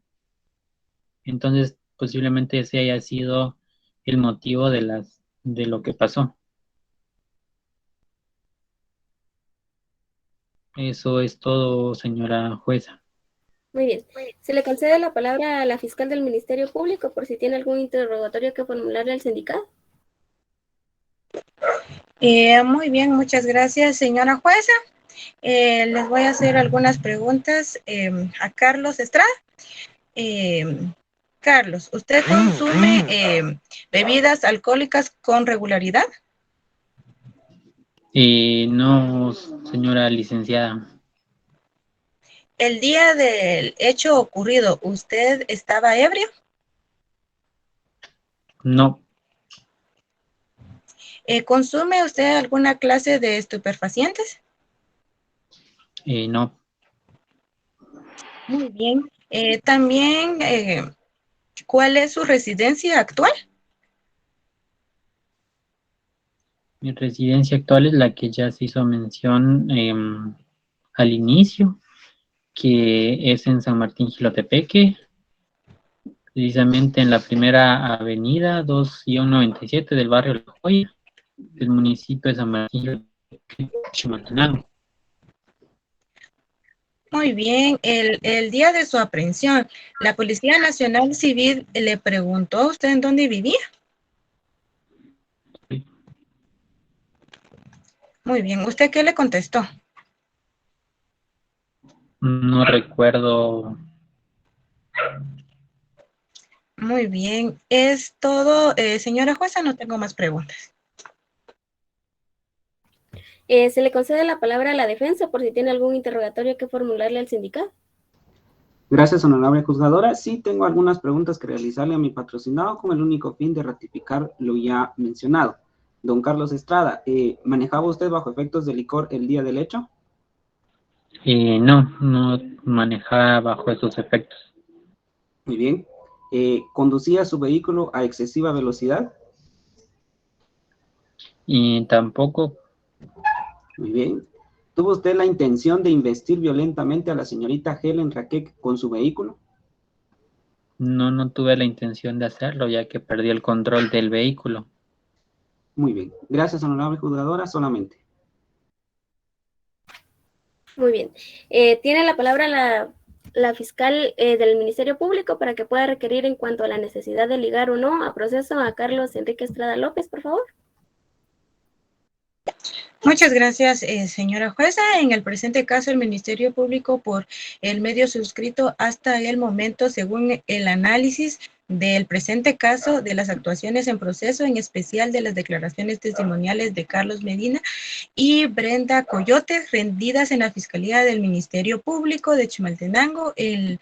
Entonces, posiblemente ese haya sido el motivo de lo que pasó. Eso es todo, señora jueza. Muy bien. Se le concede la palabra a la fiscal del Ministerio Público por si tiene algún interrogatorio que formularle al sindicato. Muy bien, muchas gracias, señora jueza. Les voy a hacer algunas preguntas a Carlos Estrada. Carlos, ¿usted consume bebidas alcohólicas con regularidad? No, señora licenciada. El día del hecho ocurrido, ¿usted estaba ebrio? No. ¿Consume usted alguna clase de estupefacientes? No. Muy bien. También, ¿cuál es su residencia actual? Mi residencia actual es la que ya se hizo mención al inicio, que es en San Martín Jilotepeque, precisamente en la primera avenida 2-97 del barrio La Joya, del municipio de San Martín Jilotepeque, Chimaltenango. Muy bien, el día de su aprehensión, la Policía Nacional Civil le preguntó a usted en dónde vivía. Muy bien, ¿usted qué le contestó? No recuerdo. Muy bien, es todo. Señora jueza, no tengo más preguntas. Se le concede la palabra a la defensa por si tiene algún interrogatorio que formularle al sindicato. Gracias, honorable juzgadora. Sí, tengo algunas preguntas que realizarle a mi patrocinado con el único fin de ratificar lo ya mencionado. Don Carlos Estrada, ¿manejaba usted bajo efectos de licor el día del hecho? No manejaba bajo esos efectos. Muy bien. ¿Conducía su vehículo a excesiva velocidad? Y tampoco. Muy bien. ¿Tuvo usted la intención de investir violentamente a la señorita Helen Raquel con su vehículo? No tuve la intención de hacerlo, ya que perdí el control del vehículo. Muy bien. Gracias, honorable juzgadora, solamente. Muy bien. Tiene la palabra la fiscal del Ministerio Público para que pueda requerir en cuanto a la necesidad de ligar o no a proceso a Carlos Enrique Estrada López, por favor. Muchas gracias, señora jueza. En el presente caso, el Ministerio Público, por el medio suscrito hasta el momento, según el análisis del presente caso, de las actuaciones en proceso, en especial de las declaraciones testimoniales de Carlos Medina y Brenda Coyote, rendidas en la Fiscalía del Ministerio Público de Chimaltenango en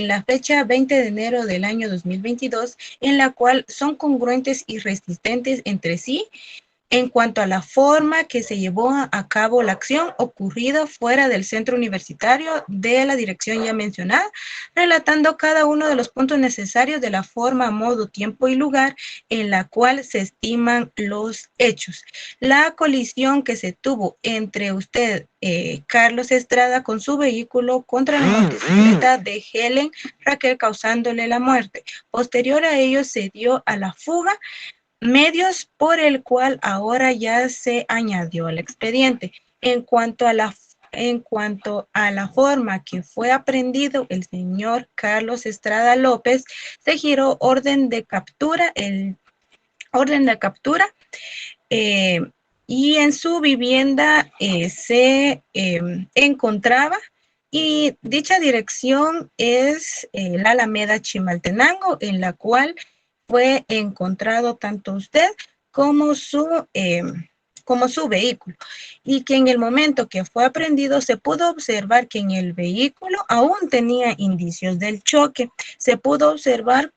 la fecha 20 de enero del año 2022, en la cual son congruentes y resistentes entre sí, en cuanto a la forma que se llevó a cabo la acción ocurrida fuera del centro universitario de la dirección ya mencionada, relatando cada uno de los puntos necesarios de la forma, modo, tiempo y lugar en la cual se estiman los hechos. La colisión que se tuvo entre usted, Carlos Estrada, con su vehículo contra la motocicleta de Helen Raquel, causándole la muerte. Posterior a ello se dio a la fuga, medios por el cual ahora ya se añadió al expediente. En cuanto a la forma que fue aprehendido el señor Carlos Estrada López, se giró orden de captura, y en su vivienda se encontraba, y dicha dirección es la Alameda Chimaltenango, en la cual fue encontrado tanto usted como su vehículo, y que en el momento que fue aprehendido se pudo observar que en el vehículo aún tenía indicios del choque. Se pudo observar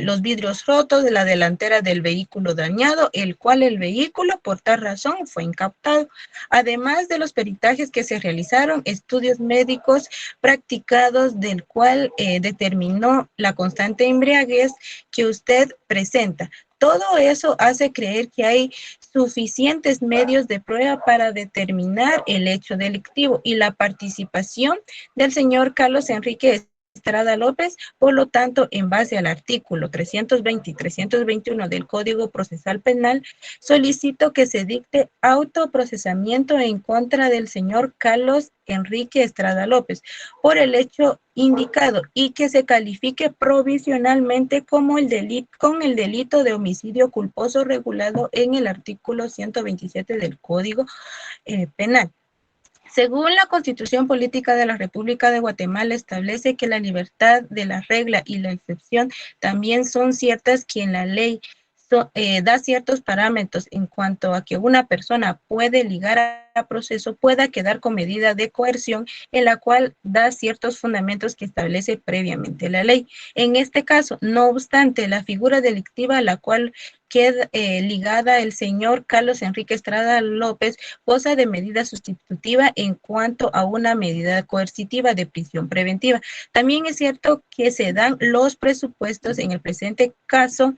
los vidrios rotos de la delantera del vehículo dañado, el cual el vehículo por tal razón fue incautado. Además de los peritajes que se realizaron, estudios médicos practicados, del cual determinó la constante embriaguez que usted presenta. Todo eso hace creer que hay suficientes medios de prueba para determinar el hecho delictivo y la participación del señor Carlos Enrique Estrada López. Por lo tanto, en base al artículo 320 y 321 del Código Procesal Penal, solicito que se dicte autoprocesamiento en contra del señor Carlos Enrique Estrada López por el hecho indicado, y que se califique provisionalmente como con el delito de homicidio culposo regulado en el artículo 127 del Código Penal. Según la Constitución Política de la República de Guatemala, establece que la libertad de la regla y la excepción también son ciertas, que en la ley da ciertos parámetros en cuanto a que una persona puede ligar a proceso, pueda quedar con medida de coerción, en la cual da ciertos fundamentos que establece previamente la ley. En este caso, no obstante, la figura delictiva a la cual queda ligada el señor Carlos Enrique Estrada López, goza de medida sustitutiva en cuanto a una medida coercitiva de prisión preventiva. También es cierto que se dan los presupuestos en el presente caso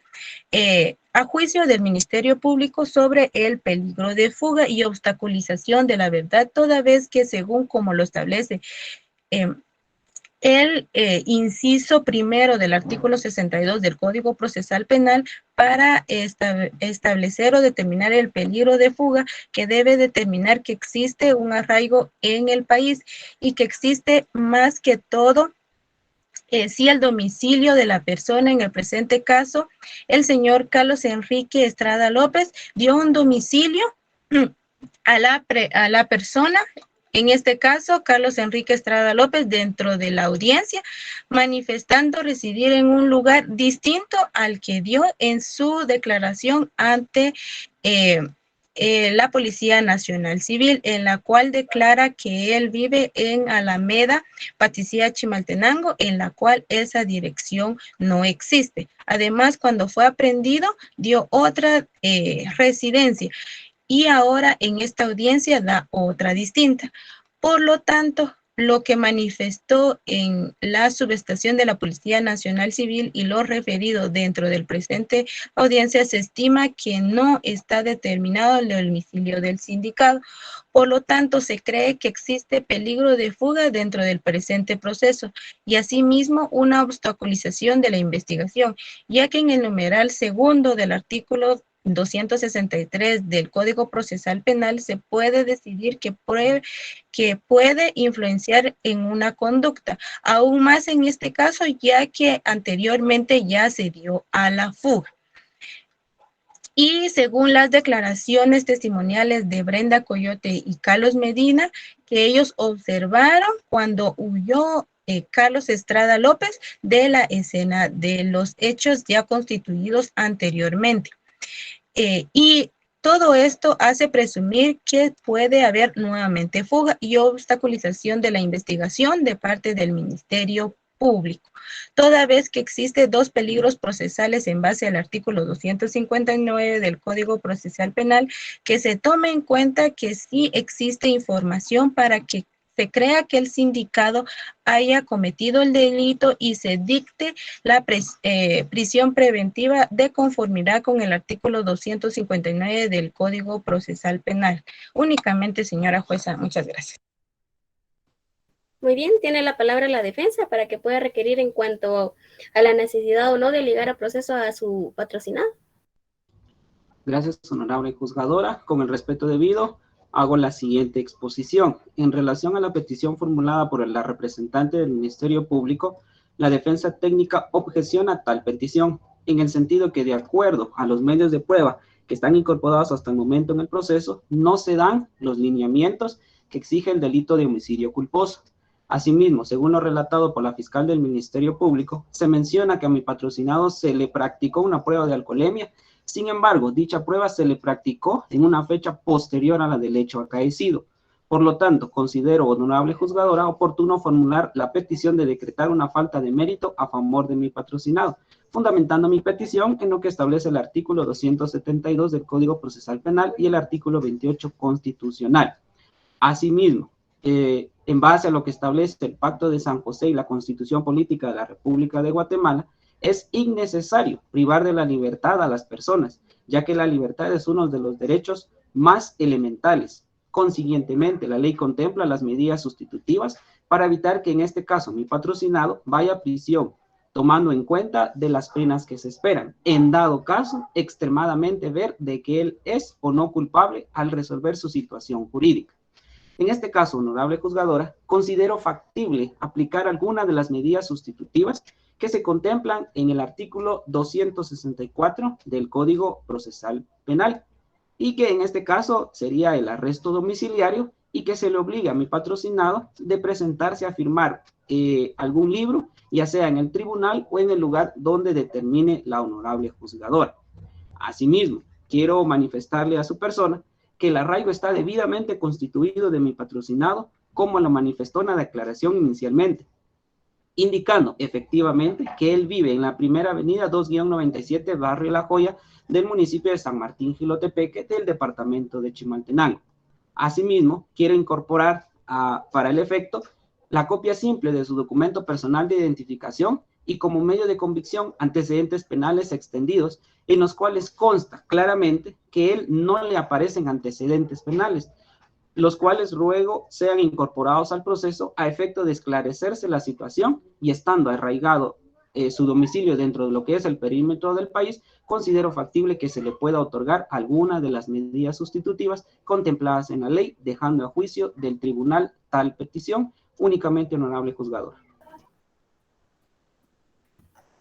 a juicio del Ministerio Público sobre el peligro de fuga y obstaculización de la verdad, toda vez que según como lo establece el inciso primero del artículo 62 del Código Procesal Penal, para establecer o determinar el peligro de fuga, que debe determinar que existe un arraigo en el país y que existe más que todo sí el domicilio de la persona. En el presente caso, el señor Carlos Enrique Estrada López dio un domicilio a la persona, en este caso, Carlos Enrique Estrada López, dentro de la audiencia, manifestando residir en un lugar distinto al que dio en su declaración ante la Policía Nacional Civil, en la cual declara que él vive en Alameda, Paticía, Chimaltenango, en la cual esa dirección no existe. Además, cuando fue aprehendido, dio otra residencia. Y ahora en esta audiencia da otra distinta. Por lo tanto, lo que manifestó en la subestación de la Policía Nacional Civil y lo referido dentro del presente audiencia, se estima que no está determinado el domicilio del sindicado. Por lo tanto, se cree que existe peligro de fuga dentro del presente proceso y asimismo una obstaculización de la investigación, ya que en el numeral segundo del artículo 263 del Código Procesal Penal se puede decidir que puede influenciar en una conducta, aún más en este caso, ya que anteriormente ya se dio a la fuga. Y según las declaraciones testimoniales de Brenda Coyote y Carlos Medina, que ellos observaron cuando huyó Carlos Estrada López de la escena de los hechos ya constituidos anteriormente. Y todo esto hace presumir que puede haber nuevamente fuga y obstaculización de la investigación de parte del Ministerio Público, toda vez que existe dos peligros procesales en base al artículo 259 del Código Procesal Penal, que se tome en cuenta que sí existe información para que se crea que el sindicado haya cometido el delito y se dicte la prisión preventiva de conformidad con el artículo 259 del Código Procesal Penal. Únicamente, señora jueza, muchas gracias. Muy bien, tiene la palabra la defensa para que pueda requerir en cuanto a la necesidad o no de ligar a proceso a su patrocinado. Gracias, honorable juzgadora. Con el respeto debido, hago la siguiente exposición. En relación a la petición formulada por la representante del Ministerio Público, la defensa técnica objeciona tal petición, en el sentido que, de acuerdo a los medios de prueba que están incorporados hasta el momento en el proceso, no se dan los lineamientos que exige el delito de homicidio culposo. Asimismo, según lo relatado por la fiscal del Ministerio Público, se menciona que a mi patrocinado se le practicó una prueba de alcoholemia. Sin embargo, dicha prueba se le practicó en una fecha posterior a la del hecho acaecido. Por lo tanto, considero, honorable juzgadora, oportuno formular la petición de decretar una falta de mérito a favor de mi patrocinado, fundamentando mi petición en lo que establece el artículo 272 del Código Procesal Penal y el artículo 28 constitucional. Asimismo, en base a lo que establece el Pacto de San José y la Constitución Política de la República de Guatemala, es innecesario privar de la libertad a las personas, ya que la libertad es uno de los derechos más elementales. Consiguientemente, la ley contempla las medidas sustitutivas para evitar que en este caso mi patrocinado vaya a prisión, tomando en cuenta de las penas que se esperan. En dado caso, extremadamente ver de que él es o no culpable al resolver su situación jurídica. En este caso, honorable juzgadora, considero factible aplicar alguna de las medidas sustitutivas que se contemplan en el artículo 264 del Código Procesal Penal, y que en este caso sería el arresto domiciliario y que se le obliga a mi patrocinado de presentarse a firmar algún libro, ya sea en el tribunal o en el lugar donde determine la honorable juzgadora. Asimismo, quiero manifestarle a su persona que el arraigo está debidamente constituido de mi patrocinado, como lo manifestó en la declaración inicialmente. indicando efectivamente que él vive en la primera avenida 2-97, barrio La Joya, del municipio de San Martín Jilotepeque, del departamento de Chimaltenango. Asimismo, quiero incorporar para el efecto la copia simple de su documento personal de identificación y como medio de convicción antecedentes penales extendidos, en los cuales consta claramente que él no le aparecen antecedentes penales, los cuales ruego sean incorporados al proceso a efecto de esclarecerse la situación y estando arraigado su domicilio dentro de lo que es el perímetro del país, considero factible que se le pueda otorgar alguna de las medidas sustitutivas contempladas en la ley, dejando a juicio del tribunal tal petición. Únicamente, honorable juzgador.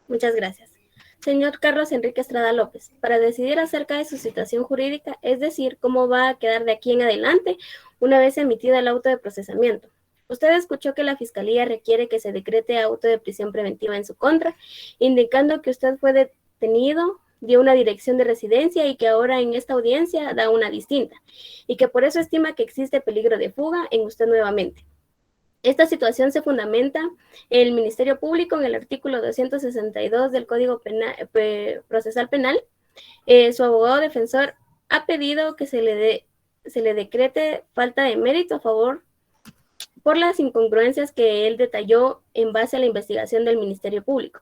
Muchas gracias. Señor Carlos Enrique Estrada López, para decidir acerca de su situación jurídica, es decir, cómo va a quedar de aquí en adelante una vez emitido el auto de procesamiento. Usted escuchó que la Fiscalía requiere que se decrete auto de prisión preventiva en su contra, indicando que usted fue detenido, dio una dirección de residencia y que ahora en esta audiencia da una distinta, y que por eso estima que existe peligro de fuga en usted nuevamente. Esta situación se fundamenta en el Ministerio Público en el artículo 262 del Código Procesal Penal. Su abogado defensor ha pedido que se le decrete falta de mérito a favor por las incongruencias que él detalló en base a la investigación del Ministerio Público.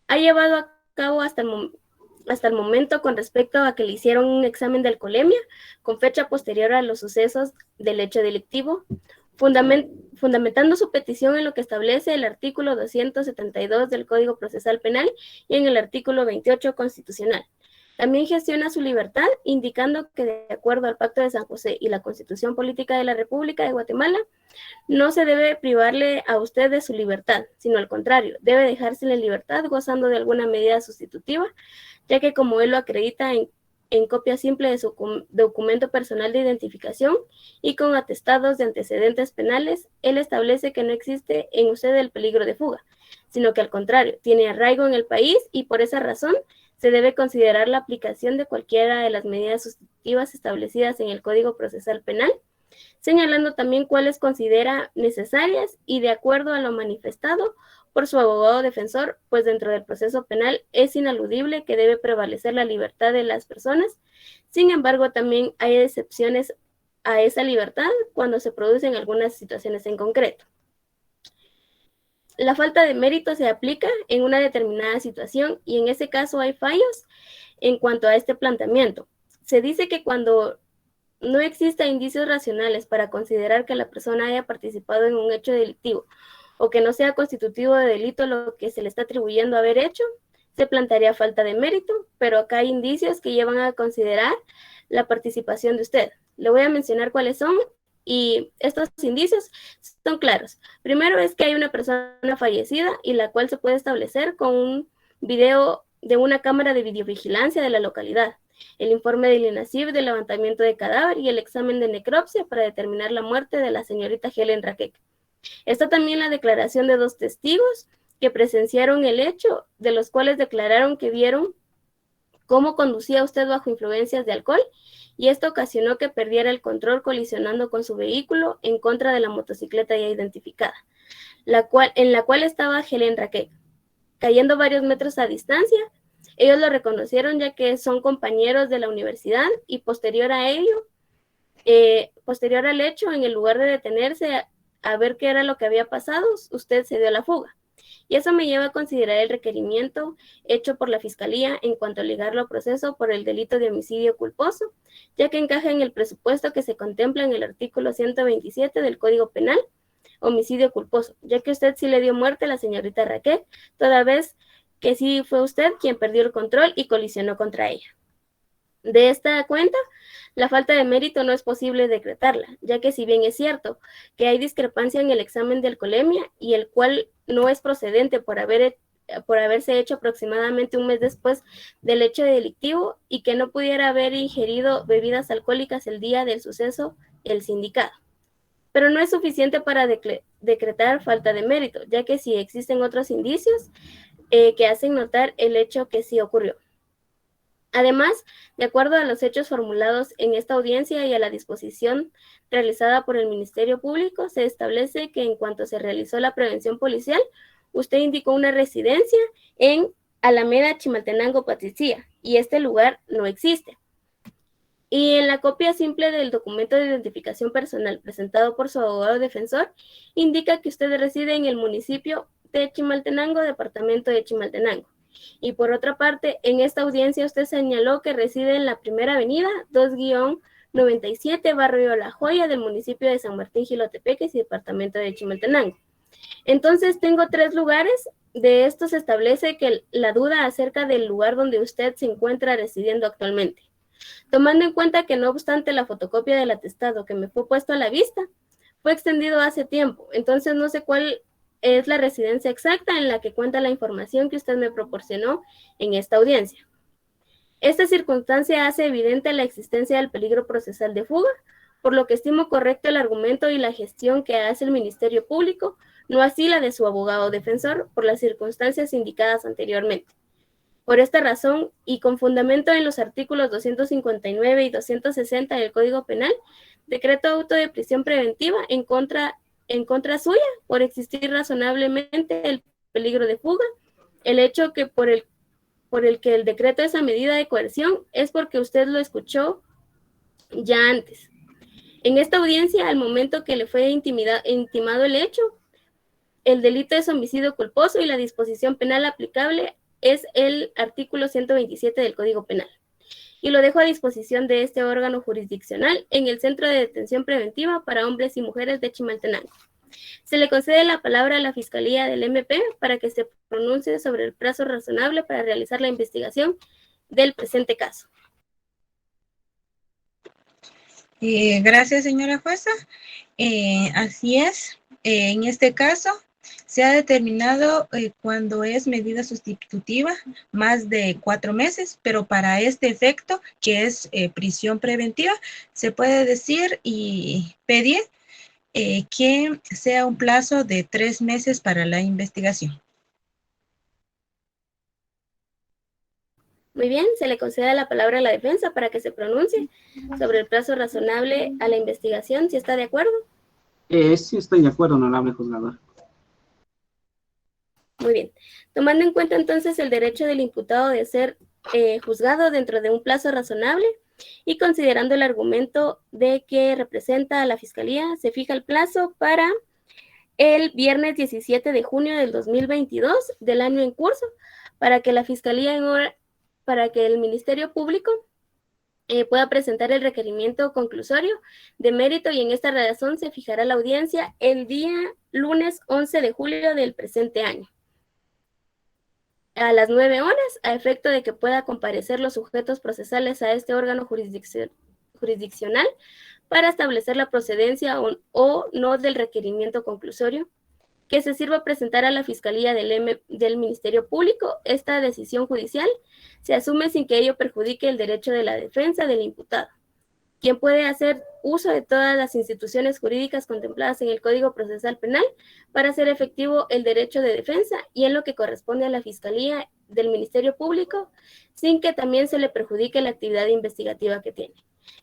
Ha llevado a cabo hasta el momento con respecto a que le hicieron un examen de alcoholemia con fecha posterior a los sucesos del hecho delictivo, fundamentando su petición en lo que establece el artículo 272 del Código Procesal Penal y en el artículo 28 constitucional. También gestiona su libertad, indicando que de acuerdo al Pacto de San José y la Constitución Política de la República de Guatemala, no se debe privarle a usted de su libertad, sino al contrario, debe dejársele en libertad gozando de alguna medida sustitutiva, ya que como él lo acredita en copia simple de su documento personal de identificación y con atestados de antecedentes penales, él establece que no existe en usted el peligro de fuga, sino que al contrario, tiene arraigo en el país y por esa razón se debe considerar la aplicación de cualquiera de las medidas sustitutivas establecidas en el Código Procesal Penal, señalando también cuáles considera necesarias y de acuerdo a lo manifestado por su abogado defensor, pues dentro del proceso penal es ineludible que debe prevalecer la libertad de las personas. Sin embargo, también hay excepciones a esa libertad cuando se producen algunas situaciones en concreto. La falta de mérito se aplica en una determinada situación y en ese caso hay fallos en cuanto a este planteamiento. Se dice que cuando no exista indicios racionales para considerar que la persona haya participado en un hecho delictivo o que no sea constitutivo de delito lo que se le está atribuyendo haber hecho, se plantearía falta de mérito, pero acá hay indicios que llevan a considerar la participación de usted. Le voy a mencionar cuáles son y estos indicios son claros. Primero es que hay una persona fallecida y la cual se puede establecer con un video de una cámara de videovigilancia de la localidad, el informe del INACIF del levantamiento de cadáver y el examen de necropsia para determinar la muerte de la señorita Helen Raquel. Está también la declaración de 2 testigos que presenciaron el hecho, de los cuales declararon que vieron cómo conducía usted bajo influencias de alcohol y esto ocasionó que perdiera el control colisionando con su vehículo en contra de la motocicleta ya identificada, en la cual estaba Helen Raquel. Cayendo varios metros a distancia, ellos lo reconocieron ya que son compañeros de la universidad y posterior al hecho, en el lugar de detenerse a ver qué era lo que había pasado, usted se dio a la fuga. Y eso me lleva a considerar el requerimiento hecho por la Fiscalía en cuanto a ligarlo a proceso por el delito de homicidio culposo, ya que encaja en el presupuesto que se contempla en el artículo 127 del Código Penal, homicidio culposo, ya que usted sí le dio muerte a la señorita Raquel, toda vez que sí fue usted quien perdió el control y colisionó contra ella. De esta cuenta, la falta de mérito no es posible decretarla, ya que si bien es cierto que hay discrepancia en el examen de alcoholemia y el cual no es procedente por haberse hecho aproximadamente un mes después del hecho delictivo y que no pudiera haber ingerido bebidas alcohólicas el día del suceso el sindicado. Pero no es suficiente para decretar falta de mérito, ya que sí existen otros indicios que hacen notar el hecho que sí ocurrió. Además, de acuerdo a los hechos formulados en esta audiencia y a la disposición realizada por el Ministerio Público, se establece que en cuanto se realizó la prevención policial, usted indicó una residencia en Alameda Chimaltenango Patricia, y este lugar no existe. Y en la copia simple del documento de identificación personal presentado por su abogado defensor, indica que usted reside en el municipio de Chimaltenango, departamento de Chimaltenango. Y por otra parte, en esta audiencia usted señaló que reside en la Primera Avenida 2-97, barrio La Joya, del municipio de San Martín Jilotepeques y departamento de Chimaltenango. Entonces, tengo 3 lugares. De estos se establece que la duda acerca del lugar donde usted se encuentra residiendo actualmente. Tomando en cuenta que no obstante la fotocopia del atestado que me fue puesto a la vista, fue extendido hace tiempo, entonces no sé cuál es la residencia exacta en la que cuenta la información que usted me proporcionó en esta audiencia. Esta circunstancia hace evidente la existencia del peligro procesal de fuga, por lo que estimo correcto el argumento y la gestión que hace el Ministerio Público, no así la de su abogado defensor, por las circunstancias indicadas anteriormente. Por esta razón, y con fundamento en los artículos 259 y 260 del Código Penal, decreto auto de prisión preventiva en contra suya por existir razonablemente el peligro de fuga. El hecho que por el que el decreto es a medida de coerción es porque usted lo escuchó ya antes. En esta audiencia, al momento que le fue intimado el hecho, el delito es homicidio culposo y la disposición penal aplicable es el artículo 127 del Código Penal. Y lo dejo a disposición de este órgano jurisdiccional en el Centro de Detención Preventiva para Hombres y Mujeres de Chimaltenango. Se le concede la palabra a la Fiscalía del MP para que se pronuncie sobre el plazo razonable para realizar la investigación del presente caso. Gracias, señora jueza. Así es. En este caso, se ha determinado cuando es medida sustitutiva más de 4 meses, pero para este efecto, que es prisión preventiva, se puede decir y pedir que sea un plazo de 3 meses para la investigación. Muy bien, se le concede la palabra a la defensa para que se pronuncie sobre el plazo razonable a la investigación, si está de acuerdo. Sí, estoy de acuerdo, honorable juzgador. Muy bien. Tomando en cuenta entonces el derecho del imputado de ser juzgado dentro de un plazo razonable y considerando el argumento de que representa a la Fiscalía, se fija el plazo para el viernes 17 de junio del 2022 del año en curso para que la Fiscalía, para que el Ministerio Público pueda presentar el requerimiento conclusorio de mérito, y en esta razón se fijará la audiencia el día lunes 11 de julio del presente año, a las 9 horas, a efecto de que pueda comparecer los sujetos procesales a este órgano jurisdiccional para establecer la procedencia o no del requerimiento conclusorio, que se sirva presentar a la Fiscalía del Ministerio Público. Esta decisión judicial se asume sin que ello perjudique el derecho de la defensa del imputado, quien puede hacer uso de todas las instituciones jurídicas contempladas en el Código Procesal Penal para hacer efectivo el derecho de defensa y en lo que corresponde a la Fiscalía del Ministerio Público, sin que también se le perjudique la actividad investigativa que tiene.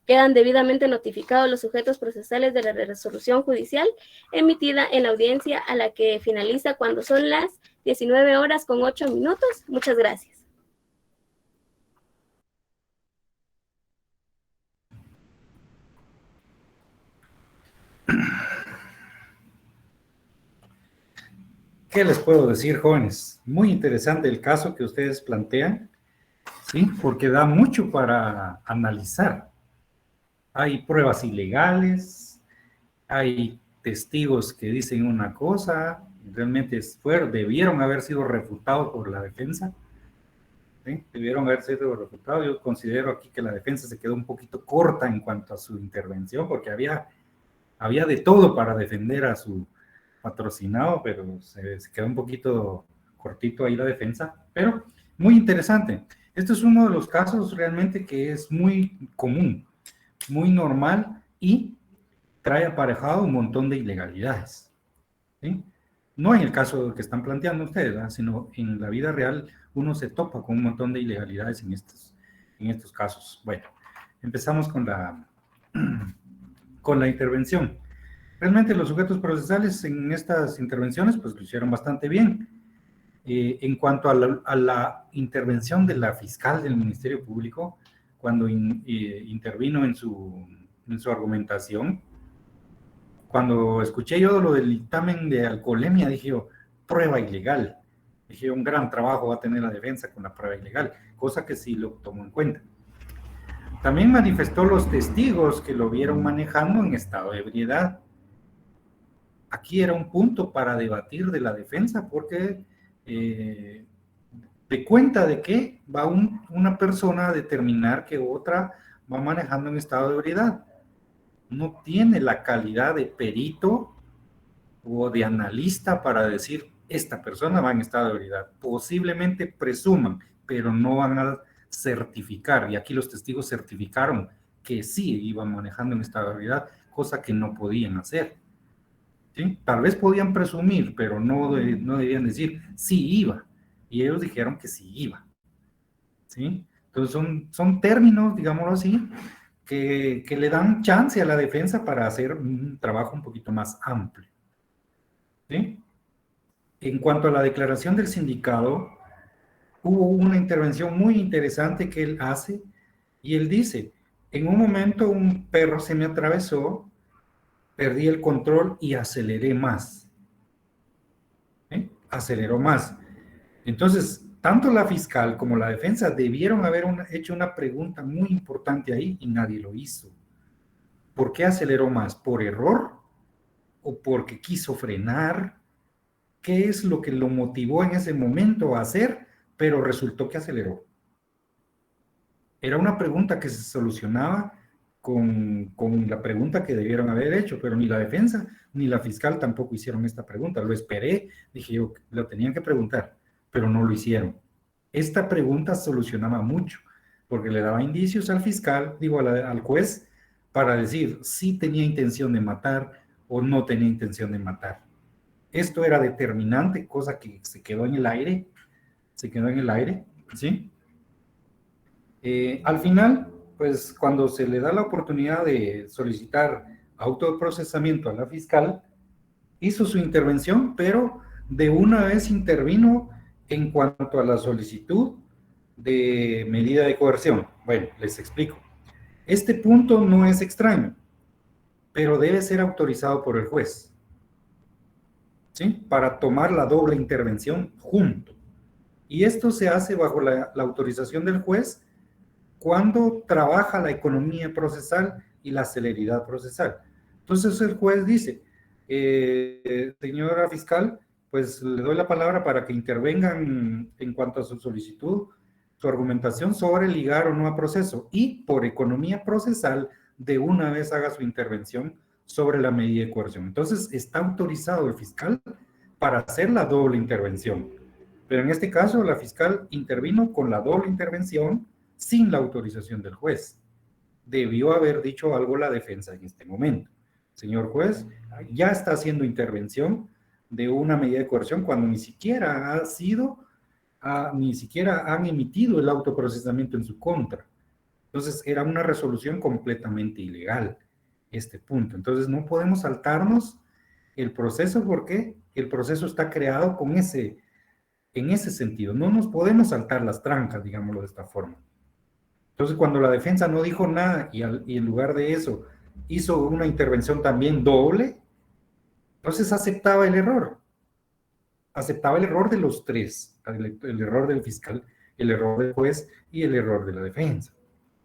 Quedan debidamente notificados los sujetos procesales de la resolución judicial emitida en la audiencia, a la que finaliza cuando son las 19 horas con 8 minutos. Muchas gracias. ¿Qué les puedo decir, jóvenes? Muy interesante el caso que ustedes plantean, ¿sí? Porque da mucho para analizar. Hay pruebas ilegales, hay testigos que dicen una cosa, realmente debieron haber sido refutados por la defensa, ¿sí? Debieron haber sido refutados. Yo considero aquí que la defensa se quedó un poquito corta en cuanto a su intervención, porque había de todo para defender a su patrocinado, pero se quedó un poquito cortito ahí la defensa, pero muy interesante. Este es uno de los casos realmente que es muy común, muy normal, y trae aparejado un montón de ilegalidades, ¿sí? No en el caso que están planteando ustedes, ¿verdad? Sino en la vida real uno se topa con un montón de ilegalidades en en estos casos. Bueno, empezamos con la intervención. Realmente los sujetos procesales en estas intervenciones pues lo hicieron bastante bien. En cuanto a la intervención de la fiscal del Ministerio Público, cuando intervino en su argumentación, cuando escuché yo lo del dictamen de alcoholemia, dije yo, prueba ilegal. Dije, un gran trabajo va a tener la defensa con la prueba ilegal, cosa que sí lo tomó en cuenta. También manifestó los testigos que lo vieron manejando en estado de ebriedad. Aquí era un punto para debatir de la defensa, porque de cuenta de que va una persona a determinar que otra va manejando en estado de ebriedad. No tiene la calidad de perito o de analista para decir, esta persona va en estado de ebriedad. Posiblemente presuman, pero no van a certificar, y aquí los testigos certificaron que sí iban manejando en estado de ebriedad, cosa que no podían hacer. ¿Sí? Tal vez podían presumir, pero no debían decir sí iba, y ellos dijeron que sí iba. ¿Sí? Entonces son términos, digámoslo así, que le dan chance a la defensa para hacer un trabajo un poquito más amplio. ¿Sí? En cuanto a la declaración del sindicado, hubo una intervención muy interesante que él hace, y él dice, en un momento un perro se me atravesó, perdí el control y aceleré más. Aceleró más. Entonces, tanto la fiscal como la defensa debieron haber hecho una pregunta muy importante ahí y nadie lo hizo. ¿Por qué aceleró más? ¿Por error? ¿O porque quiso frenar? ¿Qué es lo que lo motivó en ese momento a hacer, pero resultó que aceleró? Era una pregunta que se solucionaba con la pregunta que debieron haber hecho, pero ni la defensa ni la fiscal tampoco hicieron esta pregunta. Lo esperé, dije yo, lo tenían que preguntar, pero no lo hicieron. Esta pregunta solucionaba mucho, porque le daba indicios al fiscal, al juez, para decir si tenía intención de matar o no tenía intención de matar. Esto era determinante, cosa que se quedó en el aire, ¿sí? Al final, pues cuando se le da la oportunidad de solicitar autoprocesamiento a la fiscal, hizo su intervención, pero de una vez intervino en cuanto a la solicitud de medida de coerción. Bueno, les explico. Este punto no es extraño, pero debe ser autorizado por el juez, ¿sí? Para tomar la doble intervención junto. Y esto se hace bajo la autorización del juez cuando trabaja la economía procesal y la celeridad procesal. Entonces el juez dice, señora fiscal, pues le doy la palabra para que intervengan en cuanto a su solicitud, su argumentación sobre ligar o no a proceso, y por economía procesal de una vez haga su intervención sobre la medida de coerción. Entonces está autorizado el fiscal para hacer la doble intervención. Pero en este caso la fiscal intervino con la doble intervención sin la autorización del juez. Debió haber dicho algo la defensa en este momento. Señor juez, ya está haciendo intervención de una medida de coerción cuando ni siquiera ni siquiera han emitido el autoprocesamiento en su contra. Entonces era una resolución completamente ilegal este punto. Entonces no podemos saltarnos el proceso porque el proceso está creado en ese sentido. No nos podemos saltar las trancas, digámoslo de esta forma. Entonces, cuando la defensa no dijo nada y en lugar de eso hizo una intervención también doble, entonces aceptaba el error. Aceptaba el error de los tres, el error del fiscal, el error del juez y el error de la defensa,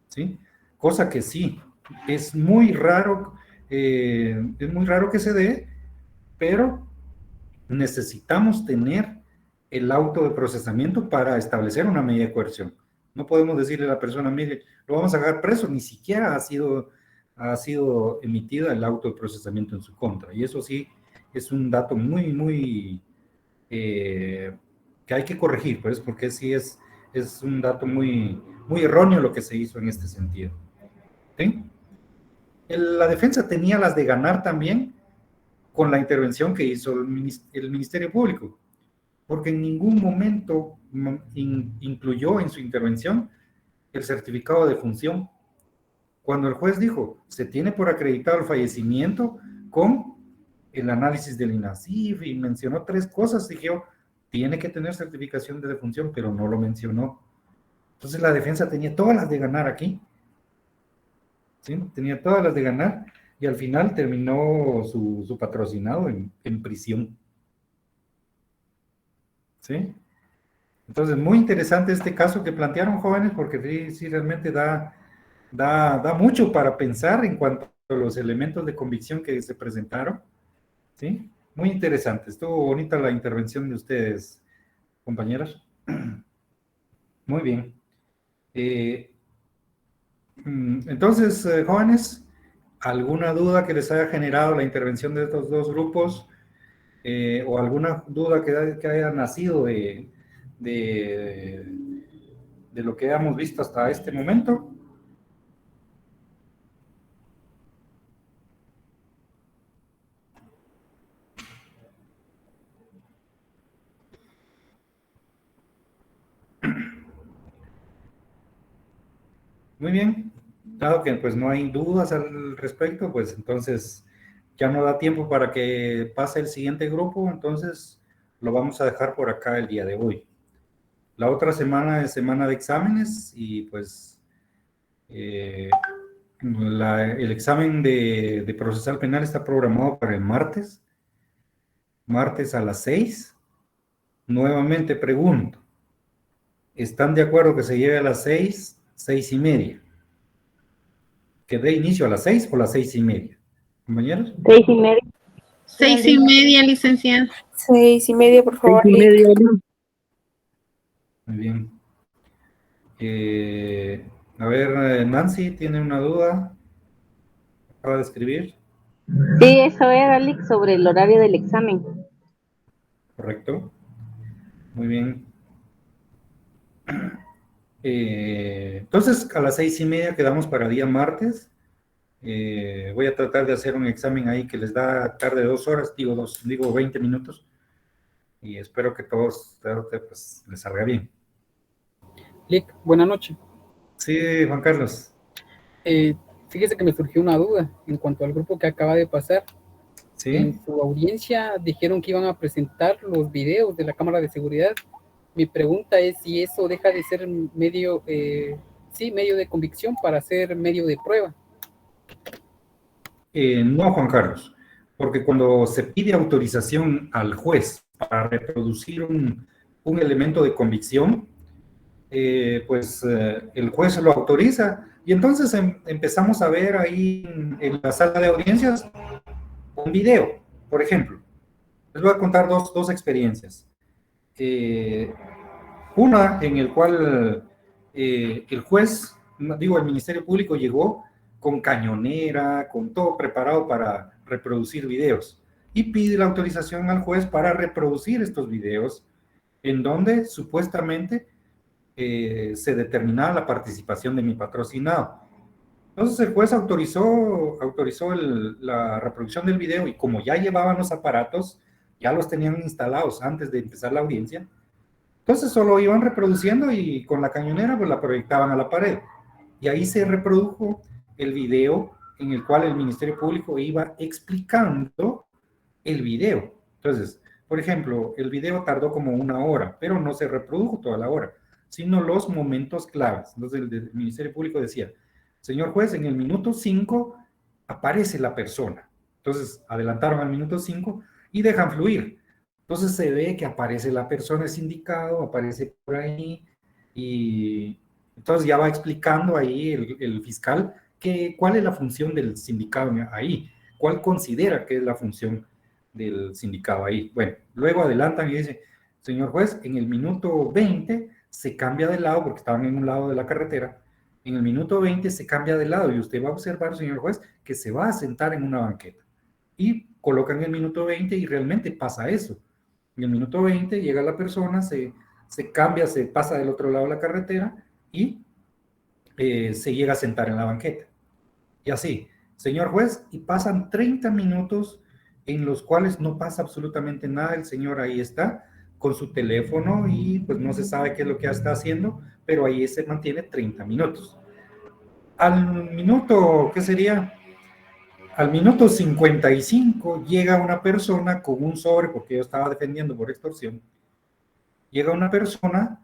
¿sí? Cosa que sí, es muy raro que se dé, pero necesitamos tener el auto de procesamiento para establecer una medida de coerción. No podemos decirle a la persona, mire, lo vamos a dejar preso, ni siquiera ha sido emitida el auto de procesamiento en su contra. Y eso sí es un dato muy que hay que corregir, pues, porque sí es un dato muy erróneo lo que se hizo en este sentido. ¿Sí? La defensa tenía las de ganar también con la intervención que hizo el Ministerio Público, porque en ningún momento incluyó en su intervención el certificado de función. Cuando el juez dijo, se tiene por acreditado el fallecimiento con el análisis del INASIF y mencionó 3 cosas, dije yo, tiene que tener certificación de defunción, pero no lo mencionó. Entonces la defensa tenía todas las de ganar aquí. ¿Sí? Tenía todas las de ganar y al final terminó su patrocinado en prisión. ¿Sí? Entonces, muy interesante este caso que plantearon, jóvenes, porque sí realmente da mucho para pensar en cuanto a los elementos de convicción que se presentaron. ¿Sí? Muy interesante. Estuvo bonita la intervención de ustedes, compañeras. Muy bien. Entonces, jóvenes, ¿alguna duda que les haya generado la intervención de estos 2 grupos? ¿O alguna duda que haya nacido de lo que hemos visto hasta este momento? Muy bien, dado que pues no hay dudas al respecto, pues entonces ya no da tiempo para que pase el siguiente grupo, entonces lo vamos a dejar por acá el día de hoy. La otra semana es semana de exámenes y pues el examen de procesal penal está programado para el martes a las 6. Nuevamente pregunto, ¿están de acuerdo que se lleve a las 6, 6:30? ¿Que dé inicio a las 6 o las 6:30? ¿Compañeros? 6:30. 6:30, licenciado. 6:30, por favor. 6:30. Muy bien. A ver, Nancy, ¿tiene una duda? ¿Acaba de escribir? Sí, eso era, Alex, sobre el horario del examen. Correcto. Muy bien. Entonces, a las 6:30 quedamos para día martes. Voy a tratar de hacer un examen ahí que les da tarde 2 horas, digo 20 minutos. Y espero que todos pues, les salga bien. Lick, buenas noches. Sí, Juan Carlos. Fíjese que me surgió una duda en cuanto al grupo que acaba de pasar. ¿Sí? En su audiencia dijeron que iban a presentar los videos de la cámara de seguridad. Mi pregunta es si eso deja de ser medio de convicción para ser medio de prueba. No, Juan Carlos, porque cuando se pide autorización al juez para reproducir un elemento de convicción, pues el juez lo autoriza y entonces empezamos a ver ahí en la sala de audiencias un video, por ejemplo. Les voy a contar dos experiencias. Una en el cual el juez, el Ministerio Público llegó con cañonera, con todo preparado para reproducir videos y pide la autorización al juez para reproducir estos videos en donde supuestamente se determinaba la participación de mi patrocinado. Entonces el juez autorizó la reproducción del video y como ya llevaban los aparatos, ya los tenían instalados antes de empezar la audiencia, entonces solo iban reproduciendo y con la cañonera pues la proyectaban a la pared. Y ahí se reprodujo el video en el cual el Ministerio Público iba explicando el video. Entonces, por ejemplo, el video tardó como 1 hora, pero no se reprodujo toda la hora, sino los momentos claves. Entonces el Ministerio Público decía, señor juez, en el minuto 5 aparece la persona. Entonces adelantaron al minuto 5 y dejan fluir. Entonces se ve que aparece la persona, el sindicado, aparece por ahí y entonces ya va explicando ahí el fiscal cuál es la función del sindicado ahí, cuál considera que es la función del sindicado ahí. Bueno, luego adelantan y dicen, señor juez, en el minuto 20 se cambia de lado, porque estaban en un lado de la carretera, en el minuto 20 se cambia de lado y usted va a observar, señor juez, que se va a sentar en una banqueta. Y colocan el minuto 20 y realmente pasa eso. En el minuto 20 llega la persona, se cambia, se pasa del otro lado de la carretera y se llega a sentar en la banqueta. Y así, señor juez, y pasan 30 minutos en los cuales no pasa absolutamente nada, el señor ahí está, con su teléfono y pues no se sabe qué es lo que está haciendo, pero ahí se mantiene 30 minutos. Al minuto, ¿qué sería? Al minuto 55 llega una persona con un sobre, porque yo estaba defendiendo por extorsión, llega una persona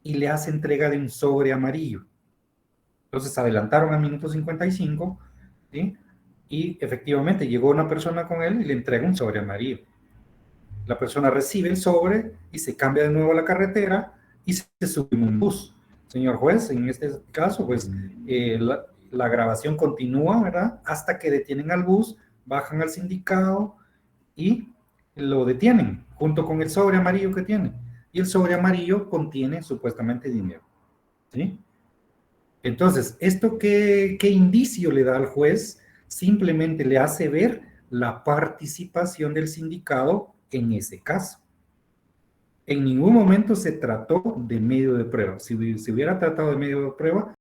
y le hace entrega de un sobre amarillo. Entonces adelantaron al minuto 55, ¿sí? Y efectivamente llegó una persona con él y le entrega un sobre amarillo. La persona recibe el sobre y se cambia de nuevo a la carretera y se sube en un bus. Señor juez, en este caso, pues la grabación continúa, ¿verdad? Hasta que detienen al bus, bajan al sindicado y lo detienen junto con el sobre amarillo que tiene. Y el sobre amarillo contiene supuestamente dinero, ¿sí? Entonces, ¿esto qué indicio le da al juez? Simplemente le hace ver la participación del sindicado en ese caso. En ningún momento se trató de medio de prueba. Si hubiera tratado de medio de prueba,